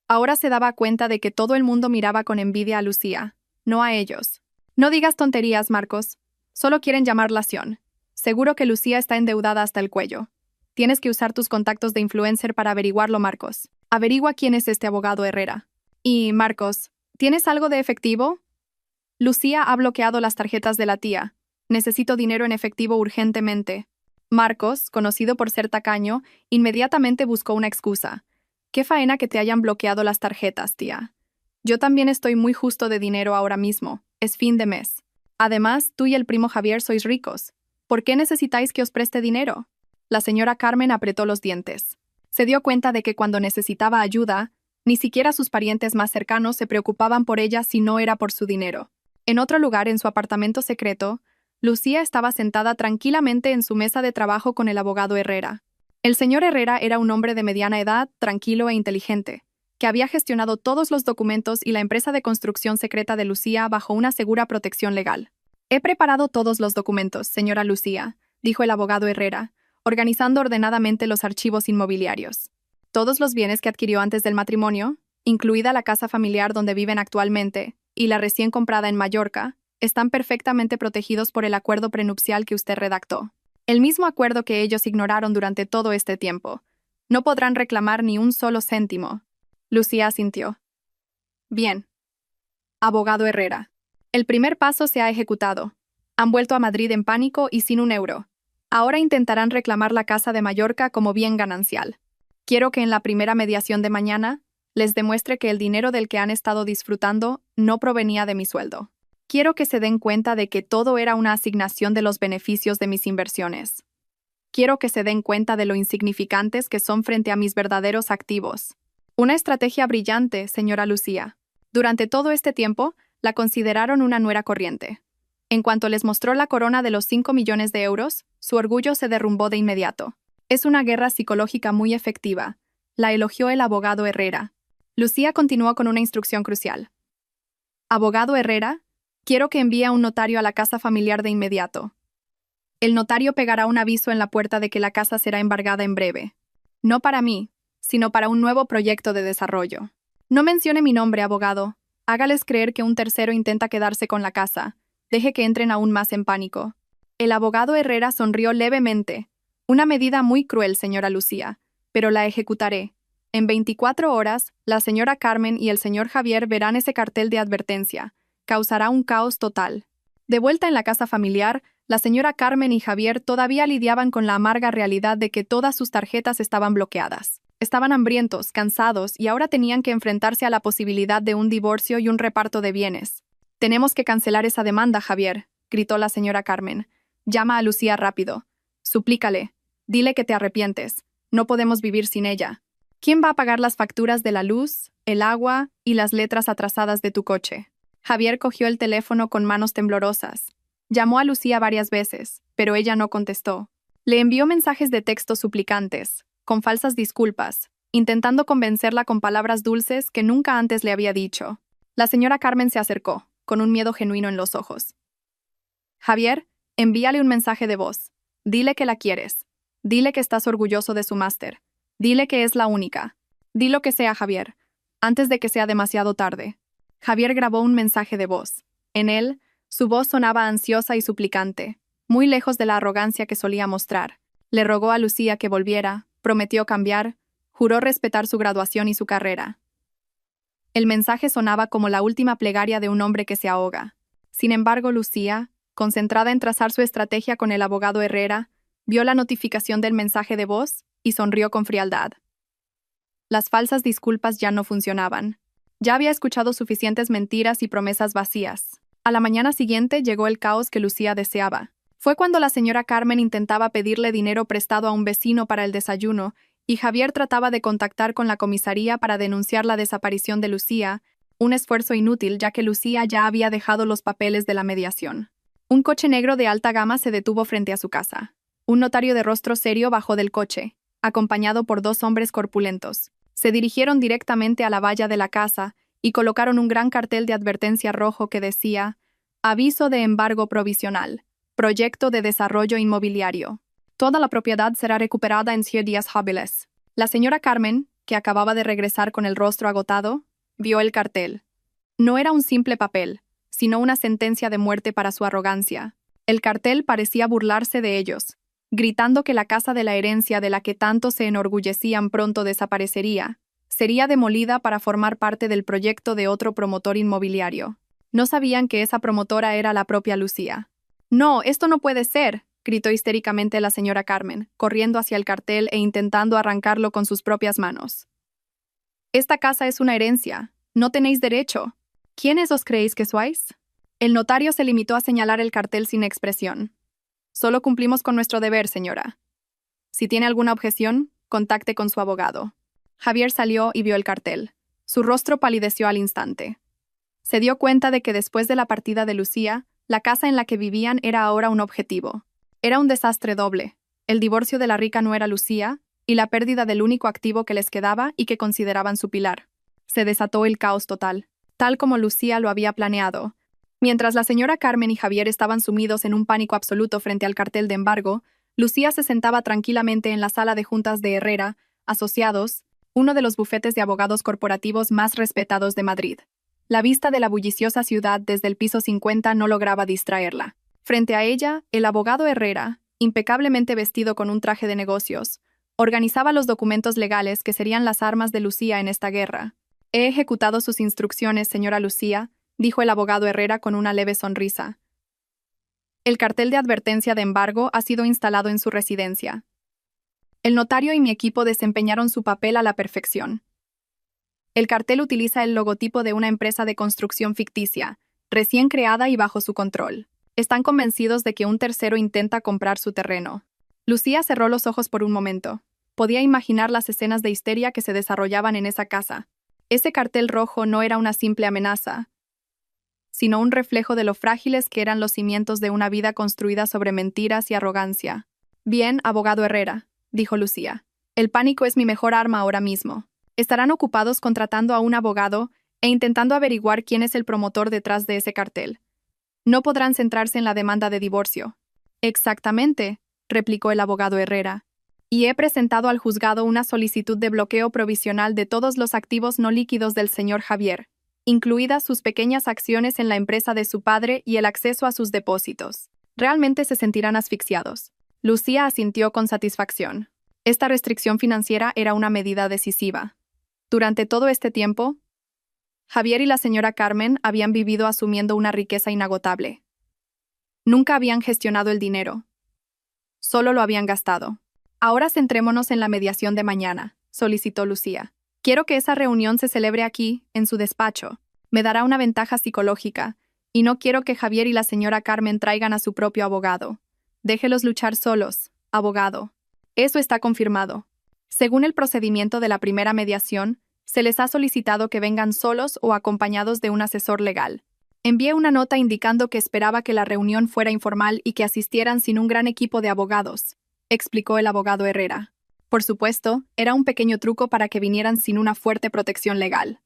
Ahora se daba cuenta de que todo el mundo miraba con envidia a Lucía, no a ellos. No digas tonterías, Marcos. Solo quieren llamar la acción. Seguro que Lucía está endeudada hasta el cuello. Tienes que usar tus contactos de influencer para averiguarlo, Marcos. Averigua quién es este abogado Herrera. Y, Marcos, ¿tienes algo de efectivo? Lucía ha bloqueado las tarjetas de la tía. Necesito dinero en efectivo urgentemente. Marcos, conocido por ser tacaño, inmediatamente buscó una excusa. Qué faena que te hayan bloqueado las tarjetas, tía. Yo también estoy muy justo de dinero ahora mismo. Es fin de mes. Además, tú y el primo Javier sois ricos. ¿Por qué necesitáis que os preste dinero? La señora Carmen apretó los dientes. Se dio cuenta de que cuando necesitaba ayuda, ni siquiera sus parientes más cercanos se preocupaban por ella si no era por su dinero. En otro lugar, en su apartamento secreto, Lucía estaba sentada tranquilamente en su mesa de trabajo con el abogado Herrera. El señor Herrera era un hombre de mediana edad, tranquilo e inteligente, que había gestionado todos los documentos y la empresa de construcción secreta de Lucía bajo una segura protección legal. He preparado todos los documentos, señora Lucía, dijo el abogado Herrera, organizando ordenadamente los archivos inmobiliarios. Todos los bienes que adquirió antes del matrimonio, incluida la casa familiar donde viven actualmente, y la recién comprada en Mallorca, están perfectamente protegidos por el acuerdo prenupcial que usted redactó. El mismo acuerdo que ellos ignoraron durante todo este tiempo. No podrán reclamar ni un solo céntimo. Lucía asintió. Bien. Abogado Herrera. El primer paso se ha ejecutado. Han vuelto a Madrid en pánico y sin un euro. Ahora intentarán reclamar la casa de Mallorca como bien ganancial. Quiero que en la primera mediación de mañana les demuestre que el dinero del que han estado disfrutando no provenía de mi sueldo. Quiero que se den cuenta de que todo era una asignación de los beneficios de mis inversiones. Quiero que se den cuenta de lo insignificantes que son frente a mis verdaderos activos. Una estrategia brillante, señora Lucía. Durante todo este tiempo, la consideraron una nuera corriente. En cuanto les mostró la corona de los 5 millones de euros, su orgullo se derrumbó de inmediato. Es una guerra psicológica muy efectiva. La elogió el abogado Herrera. Lucía continuó con una instrucción crucial. Abogado Herrera, quiero que envíe a un notario a la casa familiar de inmediato. El notario pegará un aviso en la puerta de que la casa será embargada en breve. No para mí, sino para un nuevo proyecto de desarrollo. No mencione mi nombre, abogado. Hágales creer que un tercero intenta quedarse con la casa. Deje que entren aún más en pánico. El abogado Herrera sonrió levemente. Una medida muy cruel, señora Lucía, pero la ejecutaré. En 24 horas, la señora Carmen y el señor Javier verán ese cartel de advertencia. Causará un caos total. De vuelta en la casa familiar, la señora Carmen y Javier todavía lidiaban con la amarga realidad de que todas sus tarjetas estaban bloqueadas. Estaban hambrientos, cansados y ahora tenían que enfrentarse a la posibilidad de un divorcio y un reparto de bienes. Tenemos que cancelar esa demanda, Javier, gritó la señora Carmen. Llama a Lucía rápido. Suplícale. Dile que te arrepientes. No podemos vivir sin ella. ¿Quién va a pagar las facturas de la luz, el agua y las letras atrasadas de tu coche? Javier cogió el teléfono con manos temblorosas. Llamó a Lucía varias veces, pero ella no contestó. Le envió mensajes de texto suplicantes, con falsas disculpas, intentando convencerla con palabras dulces que nunca antes le había dicho. La señora Carmen se acercó, con un miedo genuino en los ojos. Javier, envíale un mensaje de voz. Dile que la quieres. Dile que estás orgulloso de su máster. Dile que es la única. Di lo que sea, Javier, antes de que sea demasiado tarde. Javier grabó un mensaje de voz. En él, su voz sonaba ansiosa y suplicante, muy lejos de la arrogancia que solía mostrar. Le rogó a Lucía que volviera, prometió cambiar, juró respetar su graduación y su carrera. El mensaje sonaba como la última plegaria de un hombre que se ahoga. Sin embargo, Lucía, concentrada en trazar su estrategia con el abogado Herrera, vio la notificación del mensaje de voz y sonrió con frialdad. Las falsas disculpas ya no funcionaban. Ya había escuchado suficientes mentiras y promesas vacías. A la mañana siguiente llegó el caos que Lucía deseaba. Fue cuando la señora Carmen intentaba pedirle dinero prestado a un vecino para el desayuno y Javier trataba de contactar con la comisaría para denunciar la desaparición de Lucía, un esfuerzo inútil ya que Lucía ya había dejado los papeles de la mediación. Un coche negro de alta gama se detuvo frente a su casa. Un notario de rostro serio bajó del coche, acompañado por 2 hombres corpulentos. Se dirigieron directamente a la valla de la casa y colocaron un gran cartel de advertencia rojo que decía: Aviso de embargo provisional. Proyecto de desarrollo inmobiliario. Toda la propiedad será recuperada en 100 días hábiles. La señora Carmen, que acababa de regresar con el rostro agotado, vio el cartel. No era un simple papel, sino una sentencia de muerte para su arrogancia. El cartel parecía burlarse de ellos, gritando que la casa de la herencia de la que tanto se enorgullecían pronto desaparecería. Sería demolida para formar parte del proyecto de otro promotor inmobiliario. No sabían que esa promotora era la propia Lucía. «No, esto no puede ser», gritó histéricamente la señora Carmen, corriendo hacia el cartel e intentando arrancarlo con sus propias manos. «Esta casa es una herencia. No tenéis derecho. ¿Quiénes os creéis que sois?» El notario se limitó a señalar el cartel sin expresión. «Solo cumplimos con nuestro deber, señora. Si tiene alguna objeción, contacte con su abogado». Javier salió y vio el cartel. Su rostro palideció al instante. Se dio cuenta de que después de la partida de Lucía, la casa en la que vivían era ahora un objetivo. Era un desastre doble. El divorcio de la rica nuera Lucía y la pérdida del único activo que les quedaba y que consideraban su pilar. Se desató el caos total, tal como Lucía lo había planeado. Mientras la señora Carmen y Javier estaban sumidos en un pánico absoluto frente al cartel de embargo, Lucía se sentaba tranquilamente en la sala de juntas de Herrera, Asociados, uno de los bufetes de abogados corporativos más respetados de Madrid. La vista de la bulliciosa ciudad desde el piso 50 no lograba distraerla. Frente a ella, el abogado Herrera, impecablemente vestido con un traje de negocios, organizaba los documentos legales que serían las armas de Lucía en esta guerra. «He ejecutado sus instrucciones, señora Lucía», dijo el abogado Herrera con una leve sonrisa. «El cartel de advertencia de embargo ha sido instalado en su residencia. El notario y mi equipo desempeñaron su papel a la perfección. El cartel utiliza el logotipo de una empresa de construcción ficticia, recién creada y bajo su control. Están convencidos de que un tercero intenta comprar su terreno». Lucía cerró los ojos por un momento. Podía imaginar las escenas de histeria que se desarrollaban en esa casa. Ese cartel rojo no era una simple amenaza, sino un reflejo de lo frágiles que eran los cimientos de una vida construida sobre mentiras y arrogancia. «Bien, abogado Herrera», dijo Lucía. «El pánico es mi mejor arma ahora mismo. Estarán ocupados contratando a un abogado e intentando averiguar quién es el promotor detrás de ese cartel. No podrán centrarse en la demanda de divorcio». «Exactamente», replicó el abogado Herrera. «Y he presentado al juzgado una solicitud de bloqueo provisional de todos los activos no líquidos del señor Javier, incluidas sus pequeñas acciones en la empresa de su padre y el acceso a sus depósitos. Realmente se sentirán asfixiados». Lucía asintió con satisfacción. Esta restricción financiera era una medida decisiva. Durante todo este tiempo, Javier y la señora Carmen habían vivido asumiendo una riqueza inagotable. Nunca habían gestionado el dinero. Solo lo habían gastado. «Ahora centrémonos en la mediación de mañana», solicitó Lucía. «Quiero que esa reunión se celebre aquí, en su despacho. Me dará una ventaja psicológica, y no quiero que Javier y la señora Carmen traigan a su propio abogado. Déjelos luchar solos, abogado». «Eso está confirmado. Según el procedimiento de la primera mediación, se les ha solicitado que vengan solos o acompañados de un asesor legal. Envié una nota indicando que esperaba que la reunión fuera informal y que asistieran sin un gran equipo de abogados», explicó el abogado Herrera. Por supuesto, era un pequeño truco para que vinieran sin una fuerte protección legal.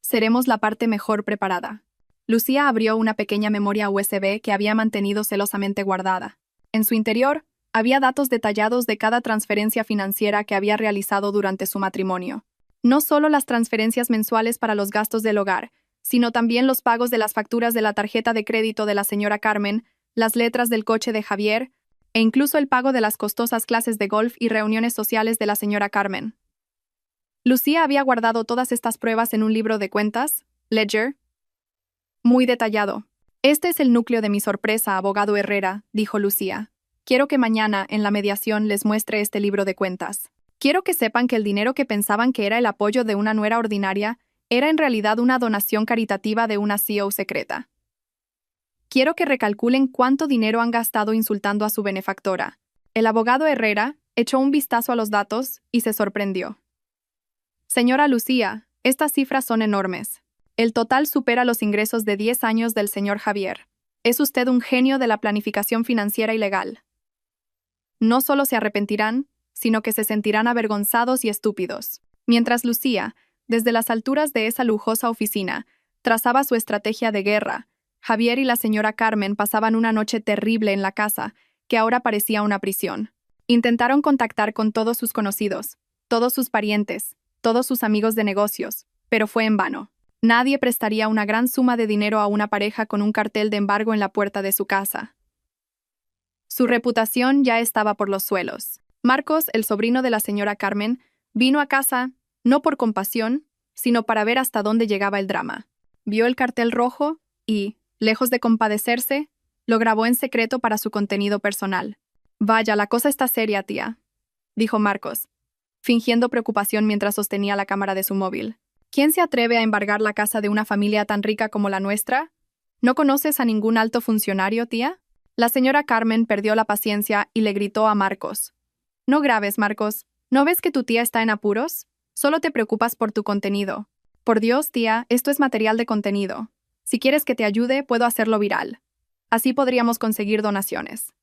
«Seremos la parte mejor preparada». Lucía abrió una pequeña memoria USB que había mantenido celosamente guardada. En su interior, había datos detallados de cada transferencia financiera que había realizado durante su matrimonio. No solo las transferencias mensuales para los gastos del hogar, sino también los pagos de las facturas de la tarjeta de crédito de la señora Carmen, las letras del coche de Javier, e incluso el pago de las costosas clases de golf y reuniones sociales de la señora Carmen. Lucía había guardado todas estas pruebas en un libro de cuentas, Ledger, muy detallado. «Este es el núcleo de mi sorpresa, abogado Herrera», dijo Lucía. «Quiero que mañana, en la mediación, les muestre este libro de cuentas. Quiero que sepan que el dinero que pensaban que era el apoyo de una nuera ordinaria era en realidad una donación caritativa de una CEO secreta. Quiero que recalculen cuánto dinero han gastado insultando a su benefactora». El abogado Herrera echó un vistazo a los datos y se sorprendió. «Señora Lucía, estas cifras son enormes. El total supera los ingresos de 10 años del señor Javier. Es usted un genio de la planificación financiera y legal. No solo se arrepentirán, sino que se sentirán avergonzados y estúpidos». Mientras Lucía, desde las alturas de esa lujosa oficina, trazaba su estrategia de guerra, Javier y la señora Carmen pasaban una noche terrible en la casa, que ahora parecía una prisión. Intentaron contactar con todos sus conocidos, todos sus parientes, todos sus amigos de negocios, pero fue en vano. Nadie prestaría una gran suma de dinero a una pareja con un cartel de embargo en la puerta de su casa. Su reputación ya estaba por los suelos. Marcos, el sobrino de la señora Carmen, vino a casa, no por compasión, sino para ver hasta dónde llegaba el drama. Vio el cartel rojo y, lejos de compadecerse, lo grabó en secreto para su contenido personal. «Vaya, la cosa está seria, tía», dijo Marcos, fingiendo preocupación mientras sostenía la cámara de su móvil. «¿Quién se atreve a embargar la casa de una familia tan rica como la nuestra? ¿No conoces a ningún alto funcionario, tía?» La señora Carmen perdió la paciencia y le gritó a Marcos. «No grabes, Marcos. ¿No ves que tu tía está en apuros? Solo te preocupas por tu contenido. Por Dios, tía, esto es material de contenido. Si quieres que te ayude, puedo hacerlo viral. Así podríamos conseguir donaciones.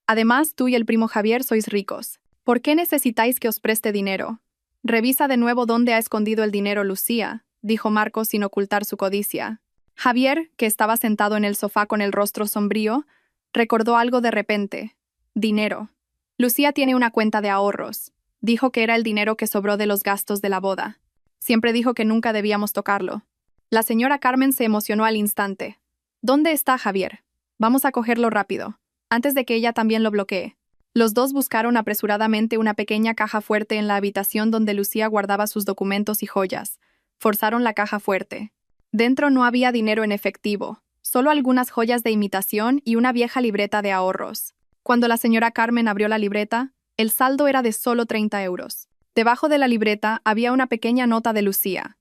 Además, tú y el primo Javier sois ricos. ¿Por qué necesitáis que os preste dinero? Revisa de nuevo dónde ha escondido el dinero Lucía», dijo Marcos sin ocultar su codicia. Javier, que estaba sentado en el sofá con el rostro sombrío, recordó algo de repente. «Dinero. Lucía tiene una cuenta de ahorros. Dijo que era el dinero que sobró de los gastos de la boda. Siempre dijo que nunca debíamos tocarlo». La señora Carmen se emocionó al instante. «¿Dónde está Javier? Vamos a cogerlo rápido, antes de que ella también lo bloquee». Los dos buscaron apresuradamente una pequeña caja fuerte en la habitación donde Lucía guardaba sus documentos y joyas. Forzaron la caja fuerte. Dentro no había dinero en efectivo, solo algunas joyas de imitación y una vieja libreta de ahorros. Cuando la señora Carmen abrió la libreta, el saldo era de solo 30 euros. Debajo de la libreta había una pequeña nota de Lucía.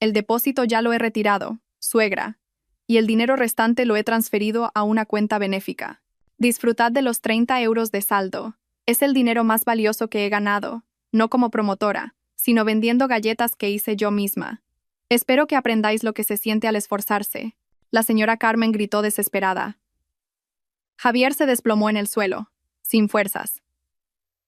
«El depósito ya lo he retirado, suegra, y el dinero restante lo he transferido a una cuenta benéfica. Disfrutad de los 30 euros de saldo. Es el dinero más valioso que he ganado, no como promotora, sino vendiendo galletas que hice yo misma. Espero que aprendáis lo que se siente al esforzarse». La señora Carmen gritó desesperada. Javier se desplomó en el suelo, sin fuerzas.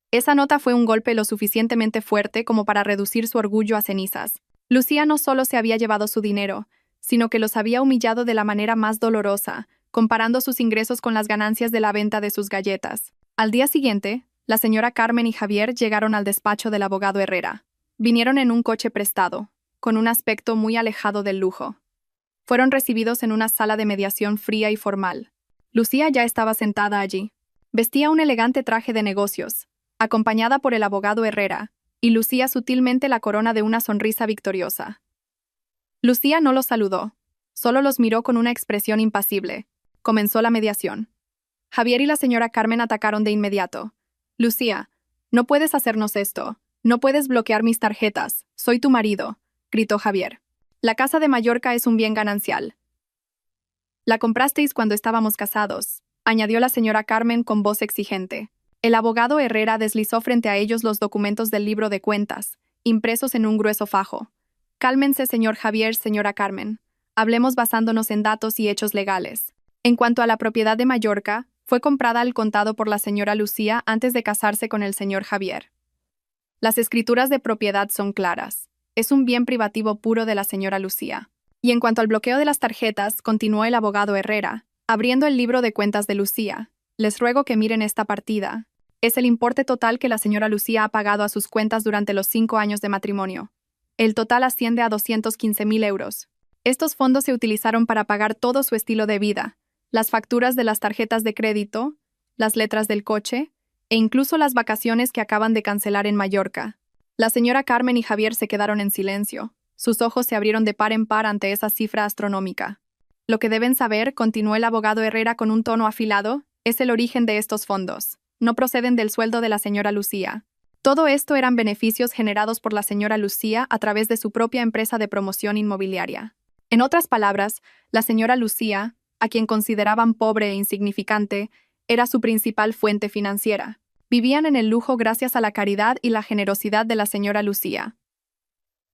Esa nota fue un golpe lo suficientemente fuerte como para reducir su orgullo a cenizas. Lucía no solo se había llevado su dinero, sino que los había humillado de la manera más dolorosa, comparando sus ingresos con las ganancias de la venta de sus galletas. Al día siguiente, la señora Carmen y Javier llegaron al despacho del abogado Herrera. Vinieron en un coche prestado, con un aspecto muy alejado del lujo. Fueron recibidos en una sala de mediación fría y formal. Lucía ya estaba sentada allí. Vestía un elegante traje de negocios, acompañada por el abogado Herrera, y lucía sutilmente la corona de una sonrisa victoriosa. Lucía no los saludó, solo los miró con una expresión impasible. Comenzó la mediación. Javier y la señora Carmen atacaron de inmediato. «Lucía, no puedes hacernos esto. No puedes bloquear mis tarjetas. Soy tu marido», gritó Javier. «La casa de Mallorca es un bien ganancial. La comprasteis cuando estábamos casados», añadió la señora Carmen con voz exigente. El abogado Herrera deslizó frente a ellos los documentos del libro de cuentas, impresos en un grueso fajo. «Cálmense, señor Javier, señora Carmen. Hablemos basándonos en datos y hechos legales. En cuanto a la propiedad de Mallorca, fue comprada al contado por la señora Lucía antes de casarse con el señor Javier. Las escrituras de propiedad son claras. Es un bien privativo puro de la señora Lucía. Y en cuanto al bloqueo de las tarjetas, continuó el abogado Herrera, abriendo el libro de cuentas de Lucía. Les ruego que miren esta partida. Es el importe total que la señora Lucía ha pagado a sus cuentas durante los 5 años de matrimonio. El total asciende a 215.000 euros. Estos fondos se utilizaron para pagar todo su estilo de vida, las facturas de las tarjetas de crédito, las letras del coche, e incluso las vacaciones que acaban de cancelar en Mallorca. La señora Carmen y Javier se quedaron en silencio. Sus ojos se abrieron de par en par ante esa cifra astronómica. «Lo que deben saber», continuó el abogado Herrera con un tono afilado, «es el origen de estos fondos. No proceden del sueldo de la señora Lucía. Todo esto eran beneficios generados por la señora Lucía a través de su propia empresa de promoción inmobiliaria. En otras palabras, la señora Lucía, a quien consideraban pobre e insignificante, era su principal fuente financiera. Vivían en el lujo gracias a la caridad y la generosidad de la señora Lucía.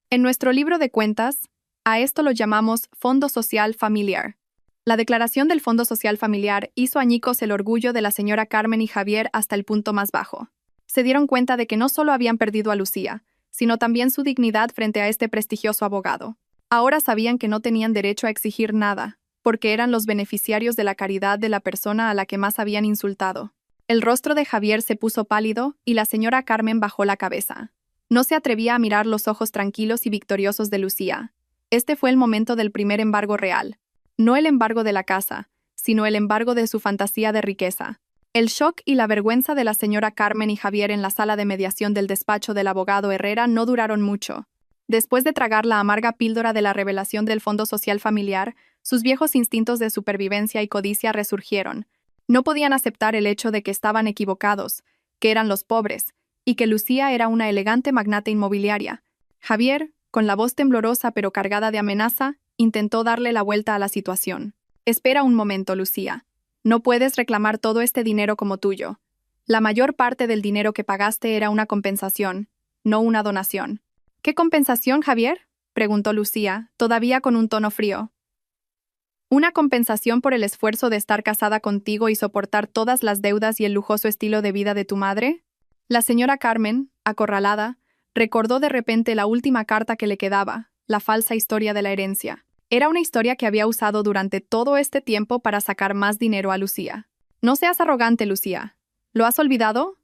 En nuestro libro de cuentas, a esto lo llamamos Fondo Social Familiar. La declaración del Fondo Social Familiar hizo añicos el orgullo de la señora Carmen y Javier hasta el punto más bajo. Se dieron cuenta de que no solo habían perdido a Lucía, sino también su dignidad frente a este prestigioso abogado. Ahora sabían que no tenían derecho a exigir nada, porque eran los beneficiarios de la caridad de la persona a la que más habían insultado. El rostro de Javier se puso pálido y la señora Carmen bajó la cabeza. No se atrevía a mirar los ojos tranquilos y victoriosos de Lucía. Este fue el momento del primer embargo real. No el embargo de la casa, sino el embargo de su fantasía de riqueza. El shock y la vergüenza de la señora Carmen y Javier en la sala de mediación del despacho del abogado Herrera no duraron mucho. Después de tragar la amarga píldora de la revelación del Fondo Social Familiar, sus viejos instintos de supervivencia y codicia resurgieron. No podían aceptar el hecho de que estaban equivocados, que eran los pobres, y que Lucía era una elegante magnate inmobiliaria. Javier, con la voz temblorosa pero cargada de amenaza, intentó darle la vuelta a la situación. «Espera un momento, Lucía. No puedes reclamar todo este dinero como tuyo. La mayor parte del dinero que pagaste era una compensación, no una donación». «¿Qué compensación, Javier?», preguntó Lucía, todavía con un tono frío. «Una compensación por el esfuerzo de estar casada contigo y soportar todas las deudas y el lujoso estilo de vida de tu madre». La señora Carmen, acorralada, recordó de repente la última carta que le quedaba, la falsa historia de la herencia. Era una historia que había usado durante todo este tiempo para sacar más dinero a Lucía. «No seas arrogante, Lucía. ¿Lo has olvidado?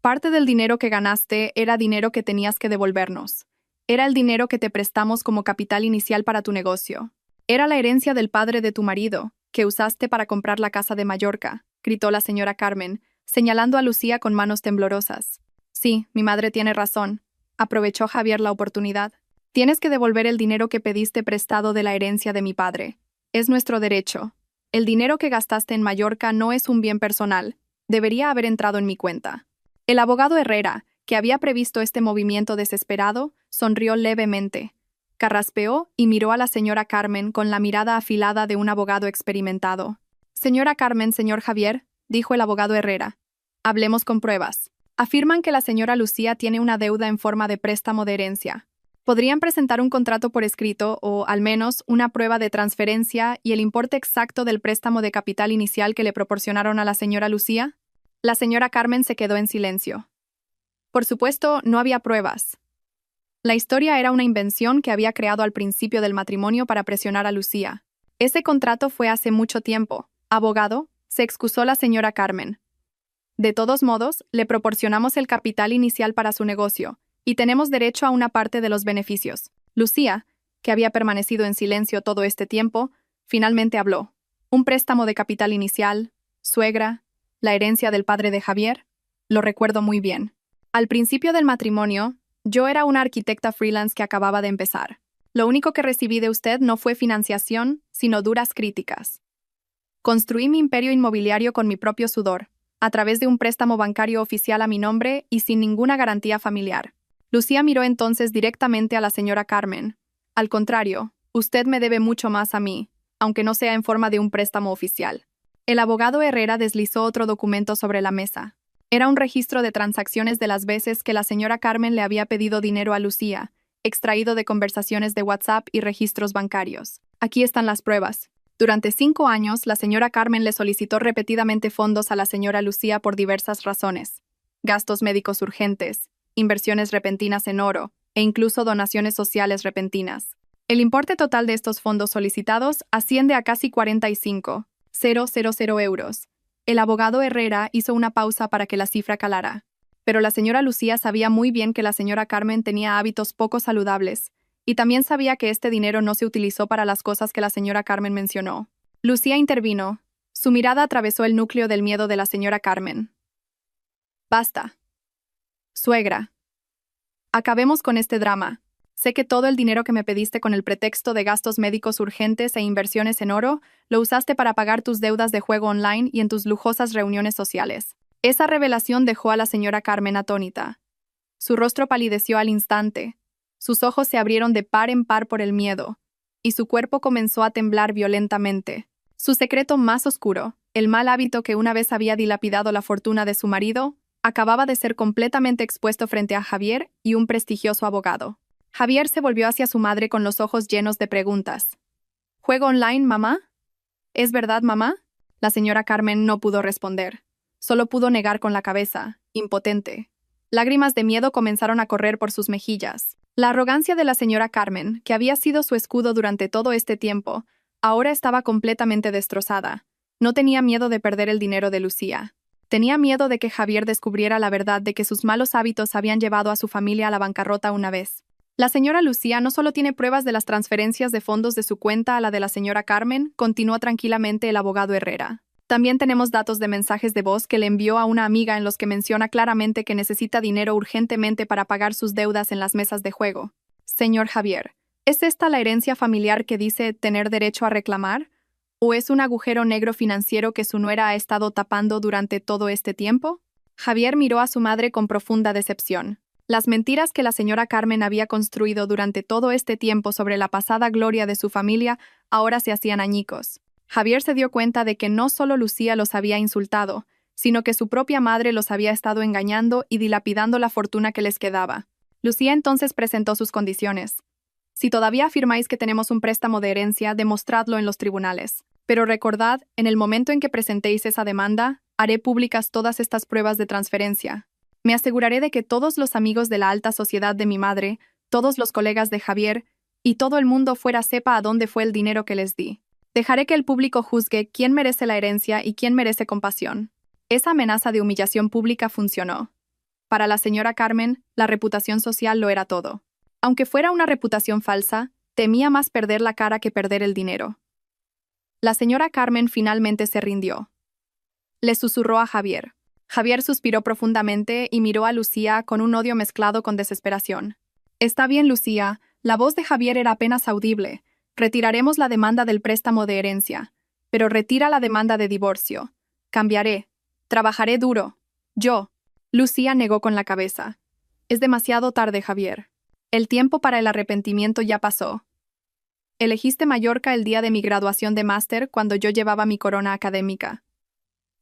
Parte del dinero que ganaste era dinero que tenías que devolvernos. Era el dinero que te prestamos como capital inicial para tu negocio. Era la herencia del padre de tu marido, que usaste para comprar la casa de Mallorca», gritó la señora Carmen, señalando a Lucía con manos temblorosas. «Sí, mi madre tiene razón», aprovechó Javier la oportunidad. «Tienes que devolver el dinero que pediste prestado de la herencia de mi padre. Es nuestro derecho. El dinero que gastaste en Mallorca no es un bien personal. Debería haber entrado en mi cuenta». El abogado Herrera, que había previsto este movimiento desesperado, sonrió levemente, carraspeó y miró a la señora Carmen con la mirada afilada de un abogado experimentado. «Señora Carmen, señor Javier», dijo el abogado Herrera, «hablemos con pruebas. Afirman que la señora Lucía tiene una deuda en forma de préstamo de herencia. ¿Podrían presentar un contrato por escrito o, al menos, una prueba de transferencia y el importe exacto del préstamo de capital inicial que le proporcionaron a la señora Lucía?» La señora Carmen se quedó en silencio. Por supuesto, no había pruebas. La historia era una invención que había creado al principio del matrimonio para presionar a Lucía. «Ese contrato fue hace mucho tiempo. Abogado», se excusó la señora Carmen. «De todos modos, le proporcionamos el capital inicial para su negocio, y tenemos derecho a una parte de los beneficios». Lucía, que había permanecido en silencio todo este tiempo, finalmente habló. «Un préstamo de capital inicial, suegra, la herencia del padre de Javier, lo recuerdo muy bien. Al principio del matrimonio, yo era una arquitecta freelance que acababa de empezar. Lo único que recibí de usted no fue financiación, sino duras críticas. Construí mi imperio inmobiliario con mi propio sudor, a través de un préstamo bancario oficial a mi nombre y sin ninguna garantía familiar». Lucía miró entonces directamente a la señora Carmen. «Al contrario, usted me debe mucho más a mí, aunque no sea en forma de un préstamo oficial». El abogado Herrera deslizó otro documento sobre la mesa. Era un registro de transacciones de las veces que la señora Carmen le había pedido dinero a Lucía, extraído de conversaciones de WhatsApp y registros bancarios. «Aquí están las pruebas. Durante 5 años, la señora Carmen le solicitó repetidamente fondos a la señora Lucía por diversas razones. Gastos médicos urgentes, inversiones repentinas en oro, e incluso donaciones sociales repentinas. El importe total de estos fondos solicitados asciende a casi 45,000 euros. El abogado Herrera hizo una pausa para que la cifra calara. Pero la señora Lucía sabía muy bien que la señora Carmen tenía hábitos poco saludables, y también sabía que este dinero no se utilizó para las cosas que la señora Carmen mencionó. Lucía intervino. Su mirada atravesó el núcleo del miedo de la señora Carmen. «Basta. Suegra. Acabemos con este drama. Sé que todo el dinero que me pediste con el pretexto de gastos médicos urgentes e inversiones en oro, lo usaste para pagar tus deudas de juego online y en tus lujosas reuniones sociales». Esa revelación dejó a la señora Carmen atónita. Su rostro palideció al instante, sus ojos se abrieron de par en par por el miedo, y su cuerpo comenzó a temblar violentamente. Su secreto más oscuro, el mal hábito que una vez había dilapidado la fortuna de su marido, acababa de ser completamente expuesto frente a Javier y un prestigioso abogado. Javier se volvió hacia su madre con los ojos llenos de preguntas. «¿Juego online, mamá? ¿Es verdad, mamá?» La señora Carmen no pudo responder. Solo pudo negar con la cabeza, impotente. Lágrimas de miedo comenzaron a correr por sus mejillas. La arrogancia de la señora Carmen, que había sido su escudo durante todo este tiempo, ahora estaba completamente destrozada. No tenía miedo de perder el dinero de Lucía. Tenía miedo de que Javier descubriera la verdad de que sus malos hábitos habían llevado a su familia a la bancarrota una vez. La señora Lucía no solo tiene pruebas de las transferencias de fondos de su cuenta a la de la señora Carmen, continuó tranquilamente el abogado Herrera. También tenemos datos de mensajes de voz que le envió a una amiga en los que menciona claramente que necesita dinero urgentemente para pagar sus deudas en las mesas de juego. Señor Javier, ¿es esta la herencia familiar que dice tener derecho a reclamar? ¿O es un agujero negro financiero que su nuera ha estado tapando durante todo este tiempo? Javier miró a su madre con profunda decepción. Las mentiras que la señora Carmen había construido durante todo este tiempo sobre la pasada gloria de su familia ahora se hacían añicos. Javier se dio cuenta de que no solo Lucía los había insultado, sino que su propia madre los había estado engañando y dilapidando la fortuna que les quedaba. Lucía entonces presentó sus condiciones. Si todavía afirmáis que tenemos un préstamo de herencia, demostradlo en los tribunales. Pero recordad, en el momento en que presentéis esa demanda, haré públicas todas estas pruebas de transferencia. Me aseguraré de que todos los amigos de la alta sociedad de mi madre, todos los colegas de Javier y todo el mundo fuera sepa a dónde fue el dinero que les di. Dejaré que el público juzgue quién merece la herencia y quién merece compasión. Esa amenaza de humillación pública funcionó. Para la señora Carmen, la reputación social lo era todo. Aunque fuera una reputación falsa, temía más perder la cara que perder el dinero. La señora Carmen finalmente se rindió. Le susurró a Javier. Javier suspiró profundamente y miró a Lucía con un odio mezclado con desesperación. Está bien, Lucía, la voz de Javier era apenas audible. Retiraremos la demanda del préstamo de herencia, pero retira la demanda de divorcio. Cambiaré. Trabajaré duro. Yo. Lucía negó con la cabeza. Es demasiado tarde, Javier. El tiempo para el arrepentimiento ya pasó. Elegiste Mallorca el día de mi graduación de máster cuando yo llevaba mi corona académica.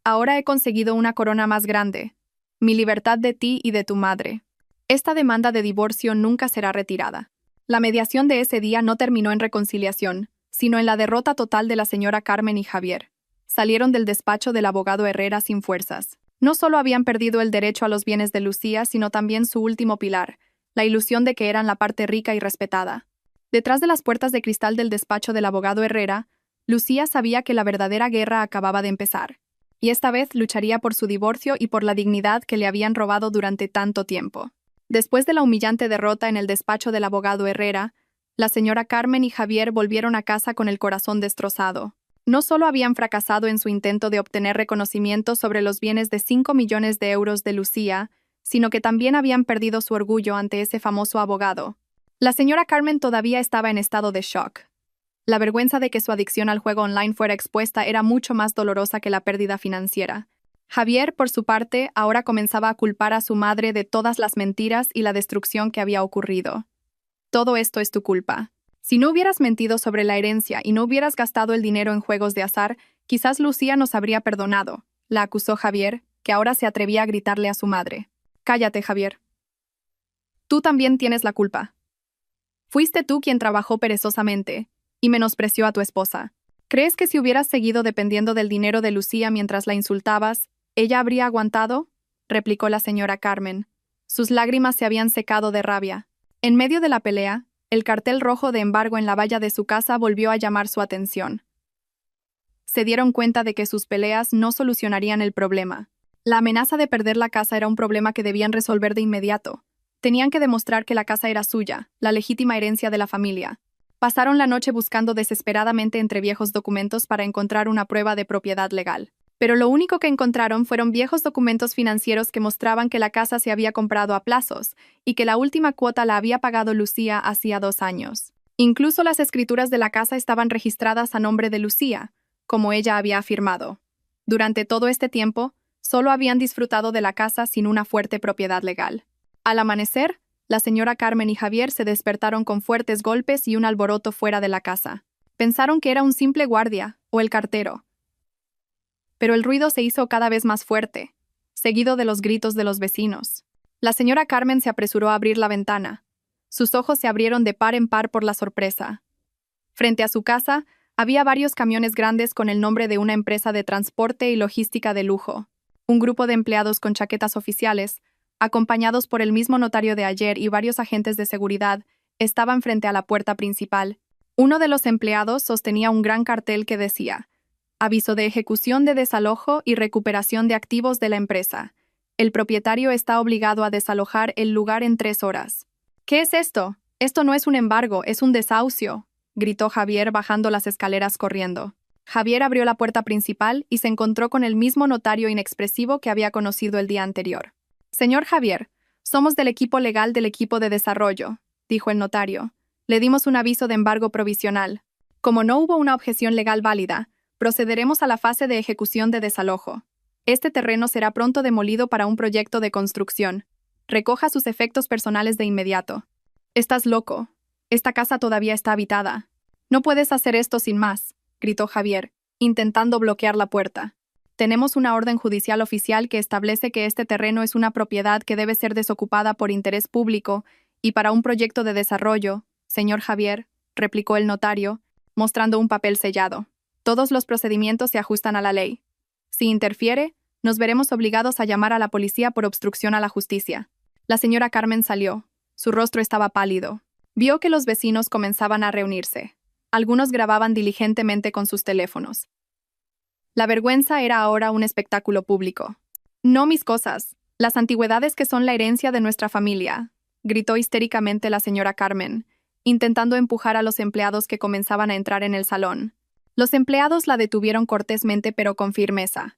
Ahora he conseguido una corona más grande, mi libertad de ti y de tu madre. Esta demanda de divorcio nunca será retirada. La mediación de ese día no terminó en reconciliación, sino en la derrota total de la señora Carmen y Javier. Salieron del despacho del abogado Herrera sin fuerzas. No solo habían perdido el derecho a los bienes de Lucía, sino también su último pilar, la ilusión de que eran la parte rica y respetada. Detrás de las puertas de cristal del despacho del abogado Herrera, Lucía sabía que la verdadera guerra acababa de empezar, y esta vez lucharía por su divorcio y por la dignidad que le habían robado durante tanto tiempo. Después de la humillante derrota en el despacho del abogado Herrera, la señora Carmen y Javier volvieron a casa con el corazón destrozado. No solo habían fracasado en su intento de obtener reconocimiento sobre los bienes de 5 millones de euros de Lucía, sino que también habían perdido su orgullo ante ese famoso abogado. La señora Carmen todavía estaba en estado de shock. La vergüenza de que su adicción al juego online fuera expuesta era mucho más dolorosa que la pérdida financiera. Javier, por su parte, ahora comenzaba a culpar a su madre de todas las mentiras y la destrucción que había ocurrido. Todo esto es tu culpa. Si no hubieras mentido sobre la herencia y no hubieras gastado el dinero en juegos de azar, quizás Lucía nos habría perdonado, la acusó Javier, que ahora se atrevía a gritarle a su madre. Cállate, Javier. Tú también tienes la culpa. Fuiste tú quien trabajó perezosamente y menospreció a tu esposa. ¿Crees que si hubieras seguido dependiendo del dinero de Lucía mientras la insultabas, ella habría aguantado? Replicó la señora Carmen. Sus lágrimas se habían secado de rabia. En medio de la pelea, el cartel rojo de embargo en la valla de su casa volvió a llamar su atención. Se dieron cuenta de que sus peleas no solucionarían el problema. La amenaza de perder la casa era un problema que debían resolver de inmediato. Tenían que demostrar que la casa era suya, la legítima herencia de la familia. Pasaron la noche buscando desesperadamente entre viejos documentos para encontrar una prueba de propiedad legal. Pero lo único que encontraron fueron viejos documentos financieros que mostraban que la casa se había comprado a plazos y que la última cuota la había pagado Lucía hacía 2 años. Incluso las escrituras de la casa estaban registradas a nombre de Lucía, como ella había afirmado. Durante todo este tiempo, solo habían disfrutado de la casa sin una fuerte propiedad legal. Al amanecer, la señora Carmen y Javier se despertaron con fuertes golpes y un alboroto fuera de la casa. Pensaron que era un simple guardia o el cartero. Pero el ruido se hizo cada vez más fuerte, seguido de los gritos de los vecinos. La señora Carmen se apresuró a abrir la ventana. Sus ojos se abrieron de par en par por la sorpresa. Frente a su casa, había varios camiones grandes con el nombre de una empresa de transporte y logística de lujo. Un grupo de empleados con chaquetas oficiales, acompañados por el mismo notario de ayer y varios agentes de seguridad, estaban frente a la puerta principal. Uno de los empleados sostenía un gran cartel que decía: Aviso de ejecución de desalojo y recuperación de activos de la empresa. El propietario está obligado a desalojar el lugar en 3 horas. ¿Qué es esto? Esto no es un embargo, es un desahucio, gritó Javier bajando las escaleras corriendo. Javier abrió la puerta principal y se encontró con el mismo notario inexpresivo que había conocido el día anterior. Señor Javier, somos del equipo legal del equipo de desarrollo, dijo el notario. Le dimos un aviso de embargo provisional. Como no hubo una objeción legal válida, procederemos a la fase de ejecución de desalojo. Este terreno será pronto demolido para un proyecto de construcción. Recoja sus efectos personales de inmediato. Estás loco. Esta casa todavía está habitada. No puedes hacer esto sin más, gritó Javier, intentando bloquear la puerta. Tenemos una orden judicial oficial que establece que este terreno es una propiedad que debe ser desocupada por interés público y para un proyecto de desarrollo, señor Javier, replicó el notario, mostrando un papel sellado. Todos los procedimientos se ajustan a la ley. Si interfiere, nos veremos obligados a llamar a la policía por obstrucción a la justicia. La señora Carmen salió. Su rostro estaba pálido. Vio que los vecinos comenzaban a reunirse. Algunos grababan diligentemente con sus teléfonos. La vergüenza era ahora un espectáculo público. No mis cosas, las antigüedades que son la herencia de nuestra familia, gritó histéricamente la señora Carmen, intentando empujar a los empleados que comenzaban a entrar en el salón. Los empleados la detuvieron cortésmente pero con firmeza.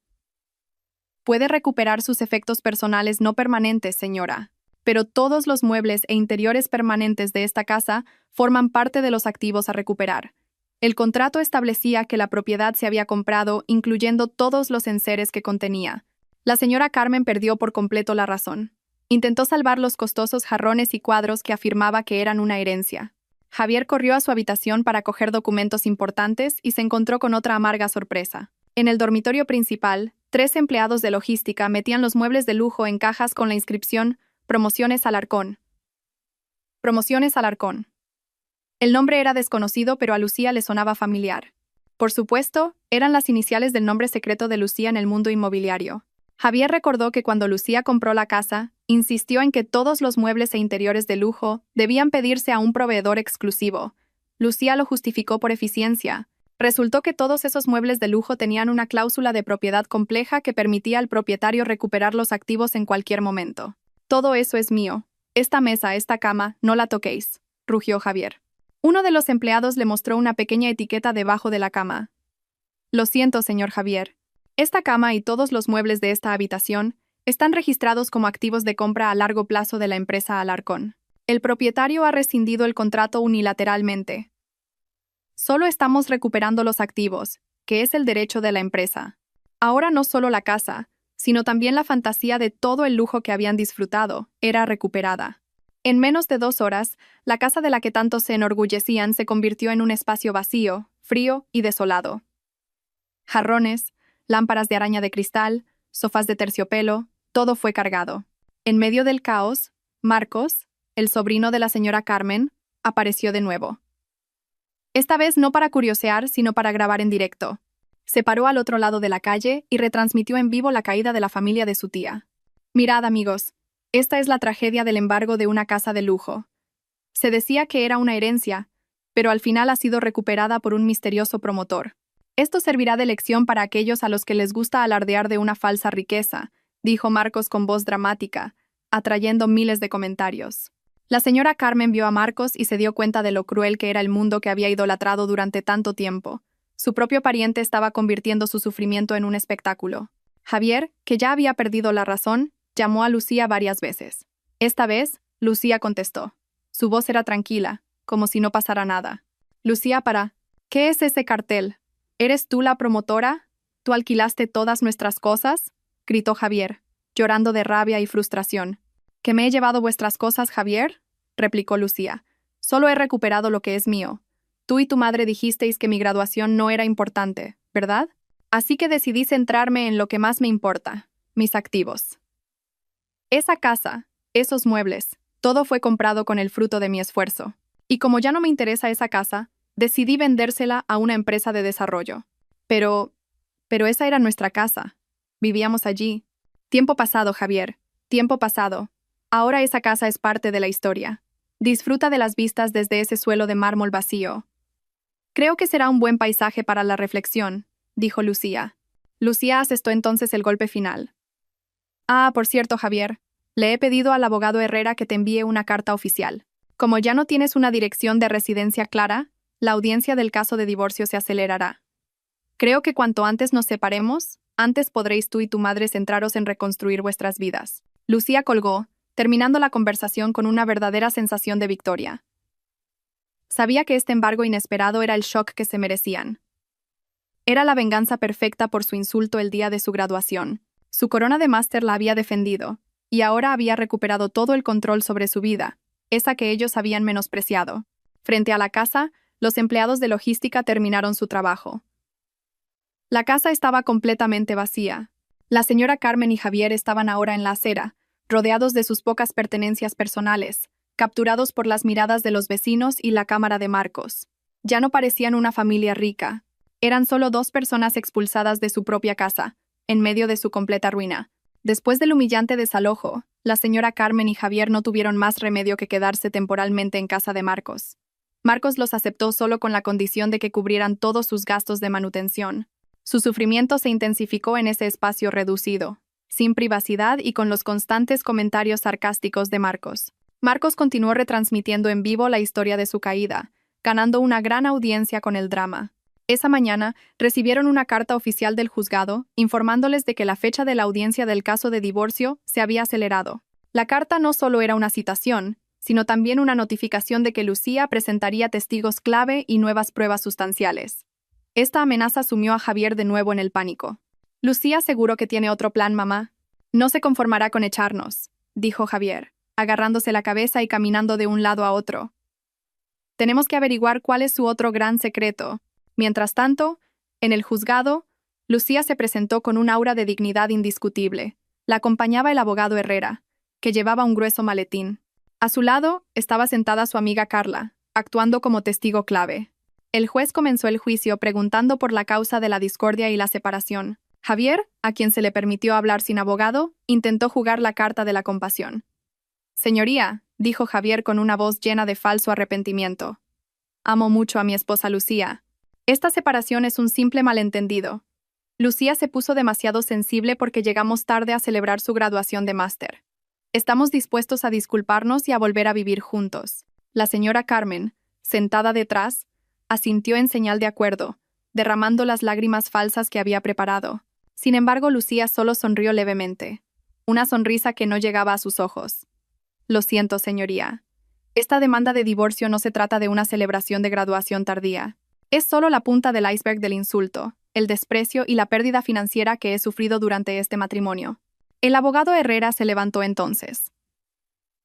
Puede recuperar sus efectos personales no permanentes, señora, pero todos los muebles e interiores permanentes de esta casa forman parte de los activos a recuperar. El contrato establecía que la propiedad se había comprado, incluyendo todos los enseres que contenía. La señora Carmen perdió por completo la razón. Intentó salvar los costosos jarrones y cuadros que afirmaba que eran una herencia. Javier corrió a su habitación para coger documentos importantes y se encontró con otra amarga sorpresa. En el dormitorio principal, 3 empleados de logística metían los muebles de lujo en cajas con la inscripción Promociones Alarcón. Promociones Alarcón. El nombre era desconocido, pero a Lucía le sonaba familiar. Por supuesto, eran las iniciales del nombre secreto de Lucía en el mundo inmobiliario. Javier recordó que cuando Lucía compró la casa, insistió en que todos los muebles e interiores de lujo debían pedirse a un proveedor exclusivo. Lucía lo justificó por eficiencia. Resultó que todos esos muebles de lujo tenían una cláusula de propiedad compleja que permitía al propietario recuperar los activos en cualquier momento. Todo eso es mío. Esta mesa, esta cama, no la toquéis, rugió Javier. Uno de los empleados le mostró una pequeña etiqueta debajo de la cama. Lo siento, señor Javier. Esta cama y todos los muebles de esta habitación están registrados como activos de compra a largo plazo de la empresa Alarcón. El propietario ha rescindido el contrato unilateralmente. Solo estamos recuperando los activos, que es el derecho de la empresa. Ahora no solo la casa, sino también la fantasía de todo el lujo que habían disfrutado, era recuperada. En menos de 2 horas, la casa de la que tanto se enorgullecían se convirtió en un espacio vacío, frío y desolado. Jarrones, lámparas de araña de cristal, sofás de terciopelo, todo fue cargado. En medio del caos, Marcos, el sobrino de la señora Carmen, apareció de nuevo. Esta vez no para curiosear, sino para grabar en directo. Se paró al otro lado de la calle y retransmitió en vivo la caída de la familia de su tía. Mirad, amigos. Esta es la tragedia del embargo de una casa de lujo. Se decía que era una herencia, pero al final ha sido recuperada por un misterioso promotor. Esto servirá de lección para aquellos a los que les gusta alardear de una falsa riqueza, dijo Marcos con voz dramática, atrayendo miles de comentarios. La señora Carmen vio a Marcos y se dio cuenta de lo cruel que era el mundo que había idolatrado durante tanto tiempo. Su propio pariente estaba convirtiendo su sufrimiento en un espectáculo. Javier, que ya había perdido la razón, llamó a Lucía varias veces. Esta vez, Lucía contestó. Su voz era tranquila, como si no pasara nada. Lucía, ¿qué es ese cartel? ¿Eres tú la promotora? ¿Tú alquilaste todas nuestras cosas? Gritó Javier, llorando de rabia y frustración. ¿Que me he llevado vuestras cosas, Javier? Replicó Lucía. Solo he recuperado lo que es mío. Tú y tu madre dijisteis que mi graduación no era importante, ¿verdad? Así que decidí centrarme en lo que más me importa, mis activos. Esa casa, esos muebles, todo fue comprado con el fruto de mi esfuerzo. Y como ya no me interesa esa casa, decidí vendérsela a una empresa de desarrollo. Pero esa era nuestra casa. Vivíamos allí. Tiempo pasado, Javier. Tiempo pasado. Ahora esa casa es parte de la historia. Disfruta de las vistas desde ese suelo de mármol vacío. Creo que será un buen paisaje para la reflexión, dijo Lucía. Lucía asestó entonces el golpe final. Ah, por cierto, Javier, le he pedido al abogado Herrera que te envíe una carta oficial. Como ya no tienes una dirección de residencia clara, la audiencia del caso de divorcio se acelerará. Creo que cuanto antes nos separemos, antes podréis tú y tu madre centraros en reconstruir vuestras vidas. Lucía colgó, terminando la conversación con una verdadera sensación de victoria. Sabía que este embargo inesperado era el shock que se merecían. Era la venganza perfecta por su insulto el día de su graduación. Su corona de máster la había defendido, y ahora había recuperado todo el control sobre su vida, esa que ellos habían menospreciado. Frente a la casa, los empleados de logística terminaron su trabajo. La casa estaba completamente vacía. La señora Carmen y Javier estaban ahora en la acera, rodeados de sus pocas pertenencias personales, capturados por las miradas de los vecinos y la cámara de Marcos. Ya no parecían una familia rica. Eran solo dos personas expulsadas de su propia casa, en medio de su completa ruina. Después del humillante desalojo, la señora Carmen y Javier no tuvieron más remedio que quedarse temporalmente en casa de Marcos. Marcos los aceptó solo con la condición de que cubrieran todos sus gastos de manutención. Su sufrimiento se intensificó en ese espacio reducido, sin privacidad y con los constantes comentarios sarcásticos de Marcos. Marcos continuó retransmitiendo en vivo la historia de su caída, ganando una gran audiencia con el drama. Esa mañana, recibieron una carta oficial del juzgado, informándoles de que la fecha de la audiencia del caso de divorcio se había acelerado. La carta no solo era una citación, sino también una notificación de que Lucía presentaría testigos clave y nuevas pruebas sustanciales. Esta amenaza sumió a Javier de nuevo en el pánico. Lucía aseguró que tiene otro plan, mamá. No se conformará con echarnos, dijo Javier, agarrándose la cabeza y caminando de un lado a otro. Tenemos que averiguar cuál es su otro gran secreto. Mientras tanto, en el juzgado, Lucía se presentó con un aura de dignidad indiscutible. La acompañaba el abogado Herrera, que llevaba un grueso maletín. A su lado estaba sentada su amiga Carla, actuando como testigo clave. El juez comenzó el juicio preguntando por la causa de la discordia y la separación. Javier, a quien se le permitió hablar sin abogado, intentó jugar la carta de la compasión. «Señoría», dijo Javier con una voz llena de falso arrepentimiento. «Amo mucho a mi esposa Lucía. Esta separación es un simple malentendido. Lucía se puso demasiado sensible porque llegamos tarde a celebrar su graduación de máster. Estamos dispuestos a disculparnos y a volver a vivir juntos». La señora Carmen, sentada detrás, asintió en señal de acuerdo, derramando las lágrimas falsas que había preparado. Sin embargo, Lucía solo sonrió levemente, una sonrisa que no llegaba a sus ojos. «Lo siento, señoría. Esta demanda de divorcio no se trata de una celebración de graduación tardía. Es solo la punta del iceberg del insulto, el desprecio y la pérdida financiera que he sufrido durante este matrimonio». El abogado Herrera se levantó entonces.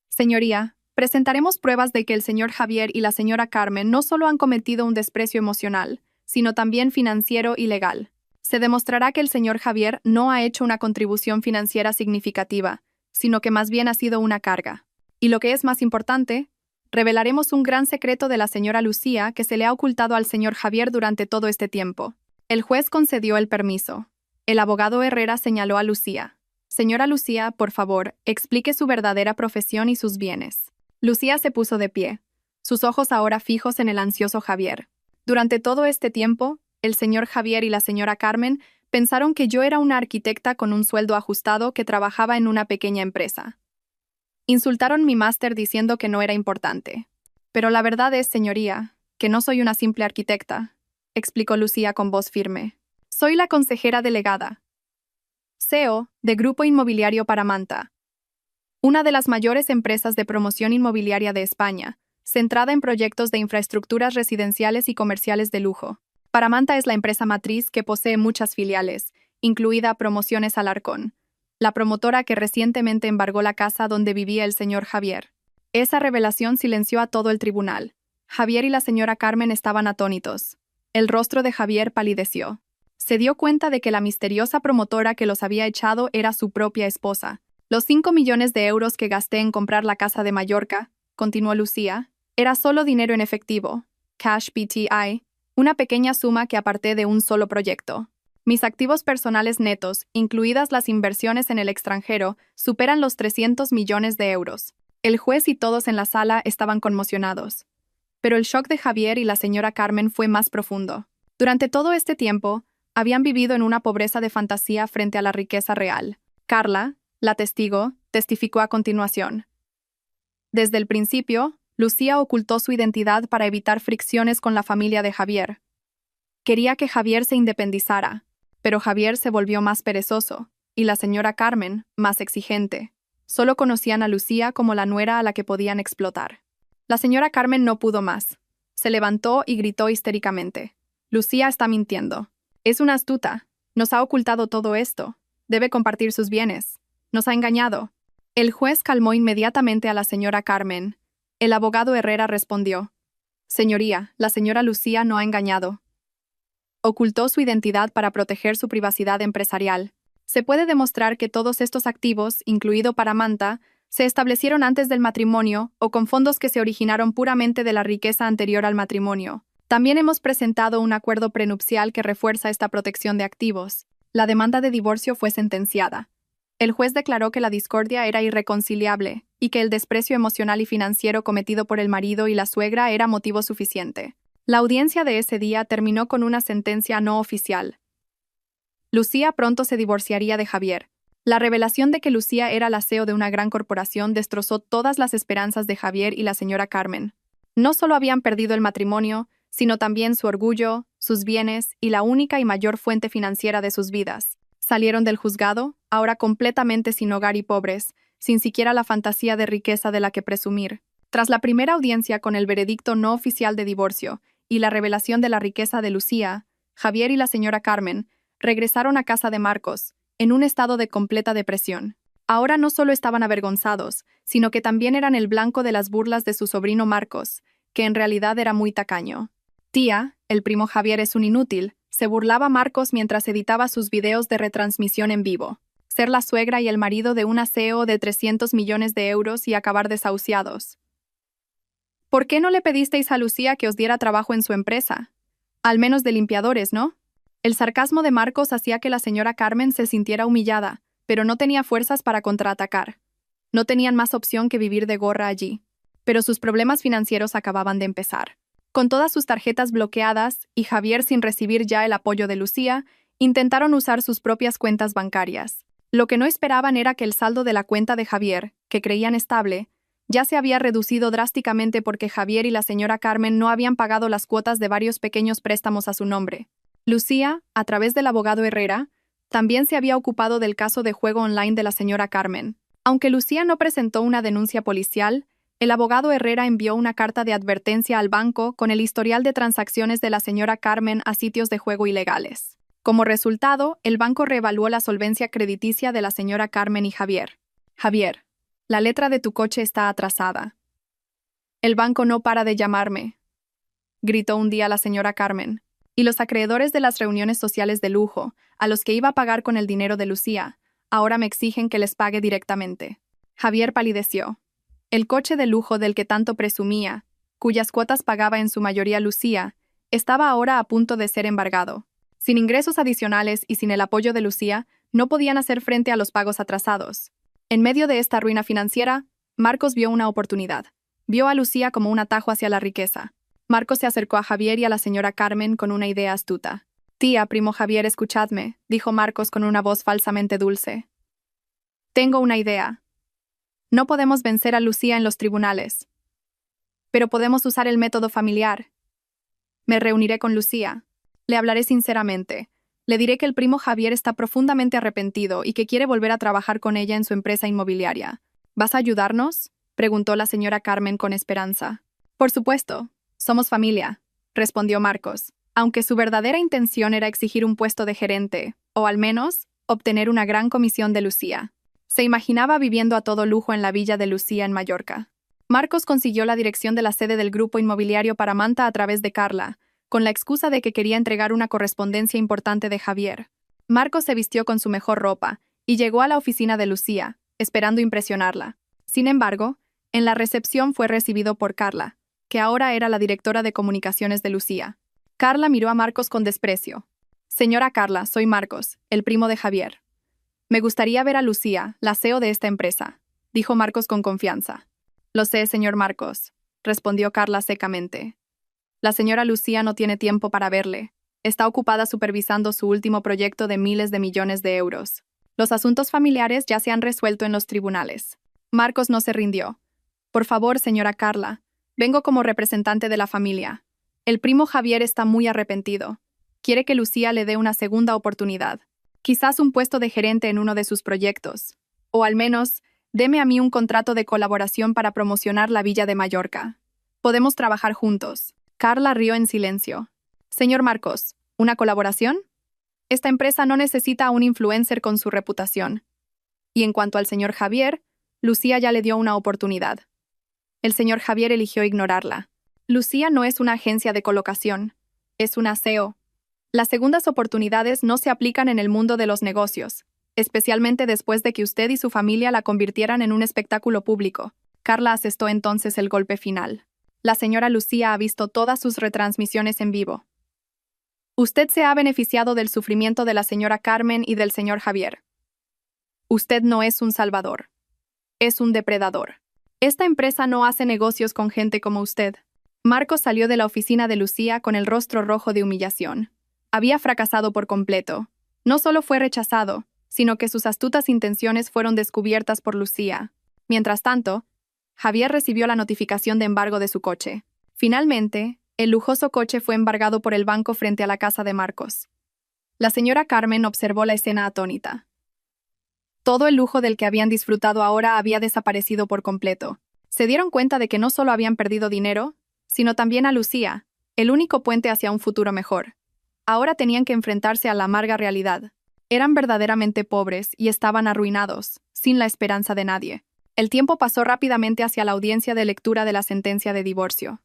«Señoría, presentaremos pruebas de que el señor Javier y la señora Carmen no solo han cometido un desprecio emocional, sino también financiero y legal. Se demostrará que el señor Javier no ha hecho una contribución financiera significativa, sino que más bien ha sido una carga. Y lo que es más importante, revelaremos un gran secreto de la señora Lucía que se le ha ocultado al señor Javier durante todo este tiempo». El juez concedió el permiso. El abogado Herrera señaló a Lucía. «Señora Lucía, por favor, explique su verdadera profesión y sus bienes». Lucía se puso de pie, sus ojos ahora fijos en el ansioso Javier. «Durante todo este tiempo, el señor Javier y la señora Carmen pensaron que yo era una arquitecta con un sueldo ajustado que trabajaba en una pequeña empresa. Insultaron mi máster diciendo que no era importante. Pero la verdad es, señoría, que no soy una simple arquitecta», explicó Lucía con voz firme. «Soy la consejera delegada, CEO de Grupo Inmobiliario Paramanta, una de las mayores empresas de promoción inmobiliaria de España, centrada en proyectos de infraestructuras residenciales y comerciales de lujo. Paramanta es la empresa matriz que posee muchas filiales, incluida Promociones Alarcón, la promotora que recientemente embargó la casa donde vivía el señor Javier». Esa revelación silenció a todo el tribunal. Javier y la señora Carmen estaban atónitos. El rostro de Javier palideció. Se dio cuenta de que la misteriosa promotora que los había echado era su propia esposa. «Los 5 millones de euros que gasté en comprar la casa de Mallorca», continuó Lucía, «era solo dinero en efectivo, cash PTI, una pequeña suma que aparté de un solo proyecto. Mis activos personales netos, incluidas las inversiones en el extranjero, superan los 300 millones de euros». El juez y todos en la sala estaban conmocionados. Pero el shock de Javier y la señora Carmen fue más profundo. Durante todo este tiempo, Habían vivido en una pobreza de fantasía frente a la riqueza real. Carla, la testigo, testificó a continuación. Desde el principio, Lucía ocultó su identidad para evitar fricciones con la familia de Javier. Quería que Javier se independizara, pero Javier se volvió más perezoso, y la señora Carmen, más exigente. Solo conocían a Lucía como la nuera a la que podían explotar. La señora Carmen no pudo más. Se levantó y gritó histéricamente. Lucía está mintiendo. Es una astuta. Nos ha ocultado todo esto. Debe compartir sus bienes. Nos ha engañado. El juez calmó inmediatamente a la señora Carmen. El abogado Herrera respondió. Señoría, la señora Lucía no ha engañado. Ocultó su identidad para proteger su privacidad empresarial. Se puede demostrar que todos estos activos, incluido Paramanta, se establecieron antes del matrimonio o con fondos que se originaron puramente de la riqueza anterior al matrimonio. También hemos presentado un acuerdo prenupcial que refuerza esta protección de activos. La demanda de divorcio fue sentenciada. El juez declaró que la discordia era irreconciliable y que el desprecio emocional y financiero cometido por el marido y la suegra era motivo suficiente. La audiencia de ese día terminó con una sentencia no oficial. Lucía pronto se divorciaría de Javier. La revelación de que Lucía era la CEO de una gran corporación destrozó todas las esperanzas de Javier y la señora Carmen. No solo habían perdido el matrimonio, sino también su orgullo, sus bienes y la única y mayor fuente financiera de sus vidas. Salieron del juzgado, ahora completamente sin hogar y pobres, sin siquiera la fantasía de riqueza de la que presumir. Tras la primera audiencia con el veredicto no oficial de divorcio y la revelación de la riqueza de Lucía, Javier y la señora Carmen regresaron a casa de Marcos, en un estado de completa depresión. Ahora no solo estaban avergonzados, sino que también eran el blanco de las burlas de su sobrino Marcos, que en realidad era muy tacaño. Tía, el primo Javier es un inútil, se burlaba Marcos mientras editaba sus videos de retransmisión en vivo. Ser la suegra y el marido de una CEO de 300 millones de euros y acabar desahuciados. ¿Por qué no le pedisteis a Lucía que os diera trabajo en su empresa? Al menos de limpiadores, ¿no? El sarcasmo de Marcos hacía que la señora Carmen se sintiera humillada, pero no tenía fuerzas para contraatacar. No tenían más opción que vivir de gorra allí. Pero sus problemas financieros acababan de empezar. Con todas sus tarjetas bloqueadas y Javier sin recibir ya el apoyo de Lucía, intentaron usar sus propias cuentas bancarias. Lo que no esperaban era que el saldo de la cuenta de Javier, que creían estable, ya se había reducido drásticamente porque Javier y la señora Carmen no habían pagado las cuotas de varios pequeños préstamos a su nombre. Lucía, a través del abogado Herrera, también se había ocupado del caso de juego online de la señora Carmen. Aunque Lucía no presentó una denuncia policial, el abogado Herrera envió una carta de advertencia al banco con el historial de transacciones de la señora Carmen a sitios de juego ilegales. Como resultado, el banco reevaluó la solvencia crediticia de la señora Carmen y Javier. Javier, la letra de tu coche está atrasada. El banco no para de llamarme, gritó un día la señora Carmen. Y los acreedores de las reuniones sociales de lujo, a los que iba a pagar con el dinero de Lucía, ahora me exigen que les pague directamente. Javier palideció. El coche de lujo del que tanto presumía, cuyas cuotas pagaba en su mayoría Lucía, estaba ahora a punto de ser embargado. Sin ingresos adicionales y sin el apoyo de Lucía, no podían hacer frente a los pagos atrasados. En medio de esta ruina financiera, Marcos vio una oportunidad. Vio a Lucía como un atajo hacia la riqueza. Marcos se acercó a Javier y a la señora Carmen con una idea astuta. Tía, primo Javier, escuchadme, dijo Marcos con una voz falsamente dulce. Tengo una idea. No podemos vencer a Lucía en los tribunales. Pero podemos usar el método familiar. Me reuniré con Lucía. Le hablaré sinceramente. Le diré que el primo Javier está profundamente arrepentido y que quiere volver a trabajar con ella en su empresa inmobiliaria. ¿Vas a ayudarnos?, preguntó la señora Carmen con esperanza. Por supuesto. Somos familia, respondió Marcos, aunque su verdadera intención era exigir un puesto de gerente, o al menos, obtener una gran comisión de Lucía. Se imaginaba viviendo a todo lujo en la villa de Lucía en Mallorca. Marcos consiguió la dirección de la sede del grupo inmobiliario Paramanta a través de Carla, con la excusa de que quería entregar una correspondencia importante de Javier. Marcos se vistió con su mejor ropa y llegó a la oficina de Lucía, esperando impresionarla. Sin embargo, en la recepción fue recibido por Carla, que ahora era la directora de comunicaciones de Lucía. Carla miró a Marcos con desprecio. Señora Carla, soy Marcos, el primo de Javier. Me gustaría ver a Lucía, la CEO de esta empresa, dijo Marcos con confianza. Lo sé, señor Marcos, respondió Carla secamente. La señora Lucía no tiene tiempo para verle. Está ocupada supervisando su último proyecto de miles de millones de euros. Los asuntos familiares ya se han resuelto en los tribunales. Marcos no se rindió. Por favor, señora Carla, vengo como representante de la familia. El primo Javier está muy arrepentido. Quiere que Lucía le dé una segunda oportunidad. Quizás un puesto de gerente en uno de sus proyectos. O al menos, deme a mí un contrato de colaboración para promocionar la villa de Mallorca. Podemos trabajar juntos. Carla rió en silencio. Señor Marcos, ¿una colaboración? Esta empresa no necesita a un influencer con su reputación. Y en cuanto al señor Javier, Lucía ya le dio una oportunidad. El señor Javier eligió ignorarla. Lucía no es una agencia de colocación, es una SEO. Las segundas oportunidades no se aplican en el mundo de los negocios, especialmente después de que usted y su familia la convirtieran en un espectáculo público. Carla asestó entonces el golpe final. La señora Lucía ha visto todas sus retransmisiones en vivo. Usted se ha beneficiado del sufrimiento de la señora Carmen y del señor Javier. Usted no es un salvador. Es un depredador. Esta empresa no hace negocios con gente como usted. Marcos salió de la oficina de Lucía con el rostro rojo de humillación. Había fracasado por completo. No solo fue rechazado, sino que sus astutas intenciones fueron descubiertas por Lucía. Mientras tanto, Javier recibió la notificación de embargo de su coche. Finalmente, el lujoso coche fue embargado por el banco frente a la casa de Marcos. La señora Carmen observó la escena atónita. Todo el lujo del que habían disfrutado ahora había desaparecido por completo. Se dieron cuenta de que no solo habían perdido dinero, sino también a Lucía, el único puente hacia un futuro mejor. Ahora tenían que enfrentarse a la amarga realidad. Eran verdaderamente pobres y estaban arruinados, sin la esperanza de nadie. El tiempo pasó rápidamente hacia la audiencia de lectura de la sentencia de divorcio.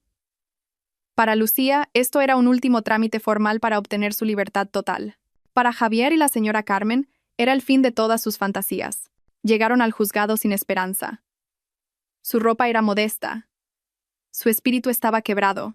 Para Lucía, esto era un último trámite formal para obtener su libertad total. Para Javier y la señora Carmen, era el fin de todas sus fantasías. Llegaron al juzgado sin esperanza. Su ropa era modesta. Su espíritu estaba quebrado.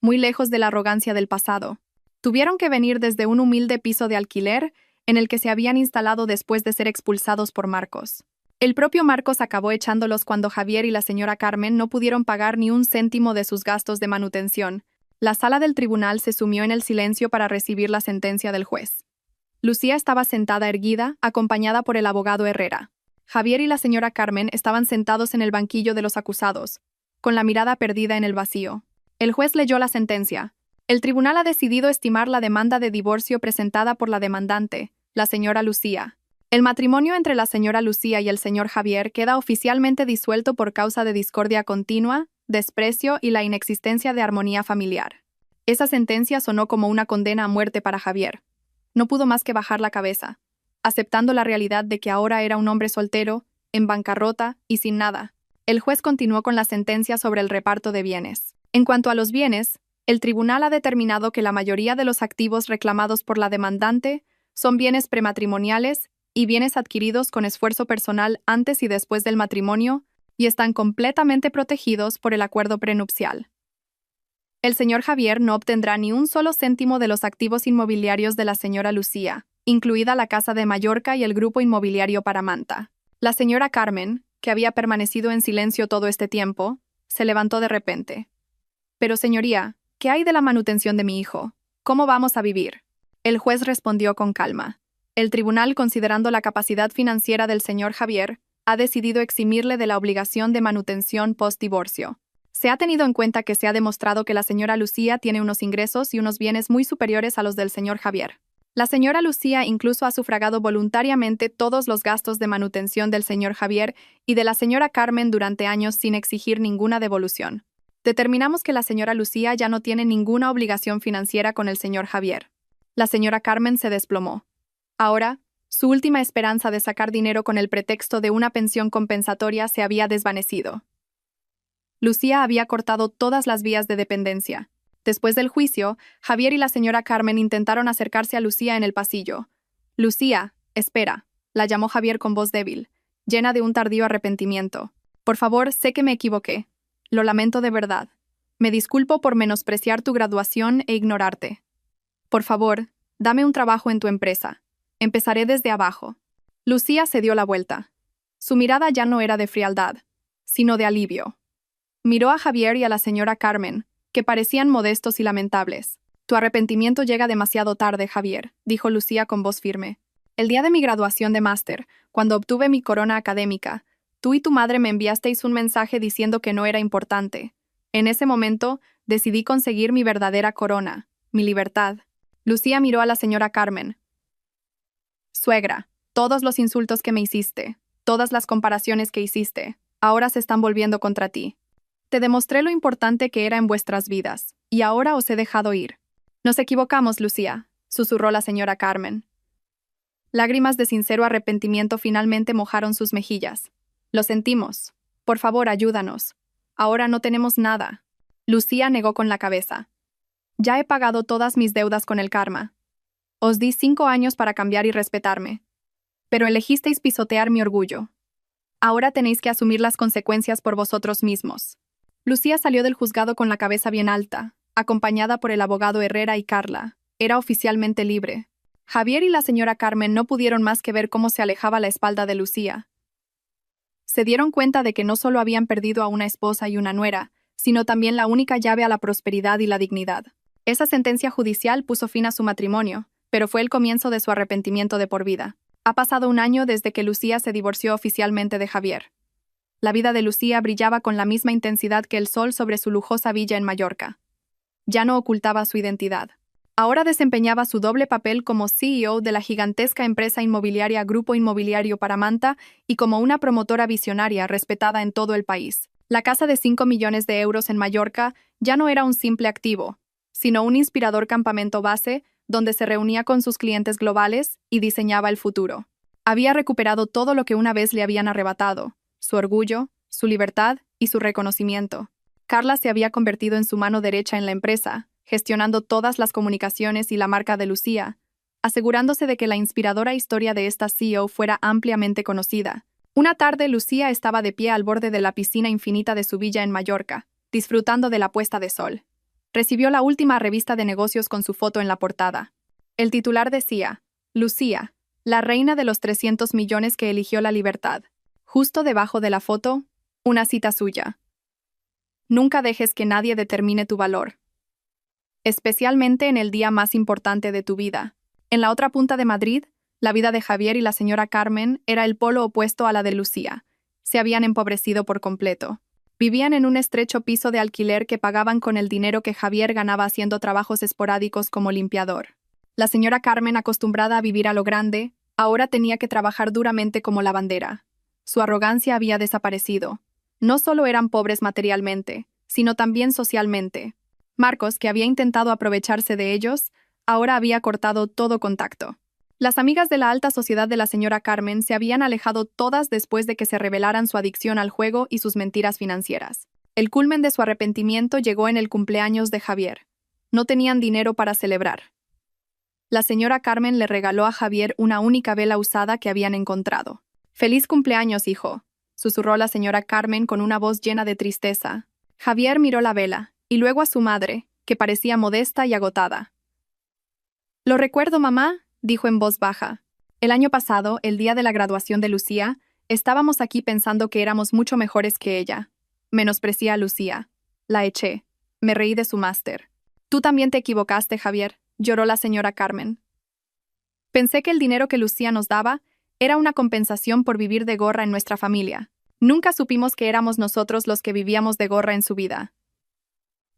Muy lejos de la arrogancia del pasado. Tuvieron que venir desde un humilde piso de alquiler en el que se habían instalado después de ser expulsados por Marcos. El propio Marcos acabó echándolos cuando Javier y la señora Carmen no pudieron pagar ni un céntimo de sus gastos de manutención. La sala del tribunal se sumió en el silencio para recibir la sentencia del juez. Lucía estaba sentada erguida, acompañada por el abogado Herrera. Javier y la señora Carmen estaban sentados en el banquillo de los acusados, con la mirada perdida en el vacío. El juez leyó la sentencia. El tribunal ha decidido estimar la demanda de divorcio presentada por la demandante, la señora Lucía. El matrimonio entre la señora Lucía y el señor Javier queda oficialmente disuelto por causa de discordia continua, desprecio y la inexistencia de armonía familiar. Esa sentencia sonó como una condena a muerte para Javier. No pudo más que bajar la cabeza, aceptando la realidad de que ahora era un hombre soltero, en bancarrota y sin nada. El juez continuó con la sentencia sobre el reparto de bienes. En cuanto a los bienes, el tribunal ha determinado que la mayoría de los activos reclamados por la demandante son bienes prematrimoniales y bienes adquiridos con esfuerzo personal antes y después del matrimonio y están completamente protegidos por el acuerdo prenupcial. El señor Javier no obtendrá ni un solo céntimo de los activos inmobiliarios de la señora Lucía, incluida la Casa de Mallorca y el grupo inmobiliario Paramanta. La señora Carmen, que había permanecido en silencio todo este tiempo, se levantó de repente. «Pero, señoría, ¿qué hay de la manutención de mi hijo? ¿Cómo vamos a vivir?» El juez respondió con calma. El tribunal, considerando la capacidad financiera del señor Javier, ha decidido eximirle de la obligación de manutención post-divorcio. Se ha tenido en cuenta que se ha demostrado que la señora Lucía tiene unos ingresos y unos bienes muy superiores a los del señor Javier. La señora Lucía incluso ha sufragado voluntariamente todos los gastos de manutención del señor Javier y de la señora Carmen durante años sin exigir ninguna devolución. Determinamos que la señora Lucía ya no tiene ninguna obligación financiera con el señor Javier. La señora Carmen se desplomó. Ahora, su última esperanza de sacar dinero con el pretexto de una pensión compensatoria se había desvanecido. Lucía había cortado todas las vías de dependencia. Después del juicio, Javier y la señora Carmen intentaron acercarse a Lucía en el pasillo. «Lucía, espera», la llamó Javier con voz débil, llena de un tardío arrepentimiento. «Por favor, sé que me equivoqué. Lo lamento de verdad. Me disculpo por menospreciar tu graduación e ignorarte. Por favor, dame un trabajo en tu empresa. Empezaré desde abajo». Lucía se dio la vuelta. Su mirada ya no era de frialdad, sino de alivio. Miró a Javier y a la señora Carmen, que parecían modestos y lamentables. Tu arrepentimiento llega demasiado tarde, Javier, dijo Lucía con voz firme. El día de mi graduación de máster, cuando obtuve mi corona académica, tú y tu madre me enviasteis un mensaje diciendo que no era importante. En ese momento, decidí conseguir mi verdadera corona, mi libertad. Lucía miró a la señora Carmen. Suegra, todos los insultos que me hiciste, todas las comparaciones que hiciste, ahora se están volviendo contra ti. Te demostré lo importante que era en vuestras vidas, y ahora os he dejado ir. Nos equivocamos, Lucía, susurró la señora Carmen. Lágrimas de sincero arrepentimiento finalmente mojaron sus mejillas. Lo sentimos. Por favor, ayúdanos. Ahora no tenemos nada. Lucía negó con la cabeza. Ya he pagado todas mis deudas con el karma. Os di 5 años para cambiar y respetarme. Pero elegisteis pisotear mi orgullo. Ahora tenéis que asumir las consecuencias por vosotros mismos. Lucía salió del juzgado con la cabeza bien alta, acompañada por el abogado Herrera y Carla. Era oficialmente libre. Javier y la señora Carmen no pudieron más que ver cómo se alejaba la espalda de Lucía. Se dieron cuenta de que no solo habían perdido a una esposa y una nuera, sino también la única llave a la prosperidad y la dignidad. Esa sentencia judicial puso fin a su matrimonio, pero fue el comienzo de su arrepentimiento de por vida. Ha pasado 1 año desde que Lucía se divorció oficialmente de Javier. La vida de Lucía brillaba con la misma intensidad que el sol sobre su lujosa villa en Mallorca. Ya no ocultaba su identidad. Ahora desempeñaba su doble papel como CEO de la gigantesca empresa inmobiliaria Grupo Inmobiliario Paramanta y como una promotora visionaria respetada en todo el país. La casa de 5 millones de euros en Mallorca ya no era un simple activo, sino un inspirador campamento base donde se reunía con sus clientes globales y diseñaba el futuro. Había recuperado todo lo que una vez le habían arrebatado: su orgullo, su libertad y su reconocimiento. Carla se había convertido en su mano derecha en la empresa, gestionando todas las comunicaciones y la marca de Lucía, asegurándose de que la inspiradora historia de esta CEO fuera ampliamente conocida. Una tarde, Lucía estaba de pie al borde de la piscina infinita de su villa en Mallorca, disfrutando de la puesta de sol. Recibió la última revista de negocios con su foto en la portada. El titular decía: Lucía, la reina de los 300 millones que eligió la libertad. Justo debajo de la foto, una cita suya. Nunca dejes que nadie determine tu valor, especialmente en el día más importante de tu vida. En la otra punta de Madrid, la vida de Javier y la señora Carmen era el polo opuesto a la de Lucía. Se habían empobrecido por completo. Vivían en un estrecho piso de alquiler que pagaban con el dinero que Javier ganaba haciendo trabajos esporádicos como limpiador. La señora Carmen, acostumbrada a vivir a lo grande, ahora tenía que trabajar duramente como lavandera. Su arrogancia había desaparecido. No solo eran pobres materialmente, sino también socialmente. Marcos, que había intentado aprovecharse de ellos, ahora había cortado todo contacto. Las amigas de la alta sociedad de la señora Carmen se habían alejado todas después de que se revelaran su adicción al juego y sus mentiras financieras. El culmen de su arrepentimiento llegó en el cumpleaños de Javier. No tenían dinero para celebrar. La señora Carmen le regaló a Javier una única vela usada que habían encontrado. «Feliz cumpleaños, hijo», susurró la señora Carmen con una voz llena de tristeza. Javier miró la vela, y luego a su madre, que parecía modesta y agotada. «Lo recuerdo, mamá», dijo en voz baja. «El año pasado, el día de la graduación de Lucía, estábamos aquí pensando que éramos mucho mejores que ella. Menosprecié a Lucía. La eché. Me reí de su máster. Tú también te equivocaste, Javier», lloró la señora Carmen. «Pensé que el dinero que Lucía nos daba era una compensación por vivir de gorra en nuestra familia. Nunca supimos que éramos nosotros los que vivíamos de gorra en su vida.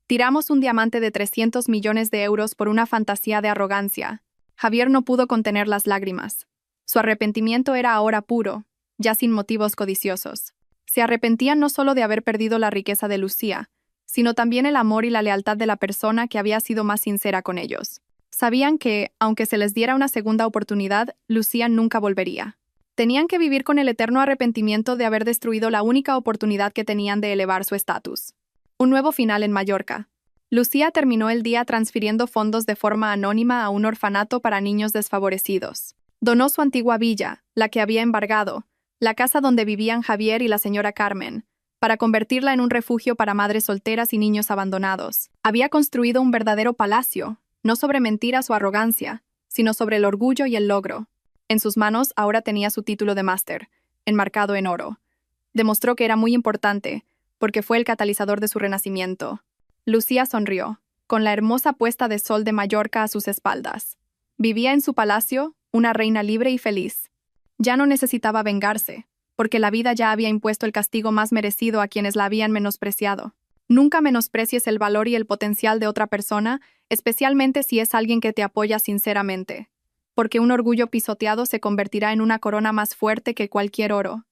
Tiramos un diamante de 300 millones de euros por una fantasía de arrogancia». Javier no pudo contener las lágrimas. Su arrepentimiento era ahora puro, ya sin motivos codiciosos. Se arrepentía no solo de haber perdido la riqueza de Lucía, sino también el amor y la lealtad de la persona que había sido más sincera con ellos. Sabían que, aunque se les diera una segunda oportunidad, Lucía nunca volvería. Tenían que vivir con el eterno arrepentimiento de haber destruido la única oportunidad que tenían de elevar su estatus. Un nuevo final en Mallorca. Lucía terminó el día transfiriendo fondos de forma anónima a un orfanato para niños desfavorecidos. Donó su antigua villa, la que había embargado, la casa donde vivían Javier y la señora Carmen, para convertirla en un refugio para madres solteras y niños abandonados. Había construido un verdadero palacio, no sobre mentiras o arrogancia, sino sobre el orgullo y el logro. En sus manos ahora tenía su título de máster, enmarcado en oro. Demostró que era muy importante, porque fue el catalizador de su renacimiento. Lucía sonrió. con la hermosa puesta de sol de Mallorca a sus espaldas. Vivía en su palacio, una reina libre y feliz. Ya no necesitaba vengarse, porque la vida ya había impuesto el castigo más merecido a quienes la habían menospreciado. Nunca menosprecies el valor y el potencial de otra persona, especialmente si es alguien que te apoya sinceramente, porque un orgullo pisoteado se convertirá en una corona más fuerte que cualquier oro.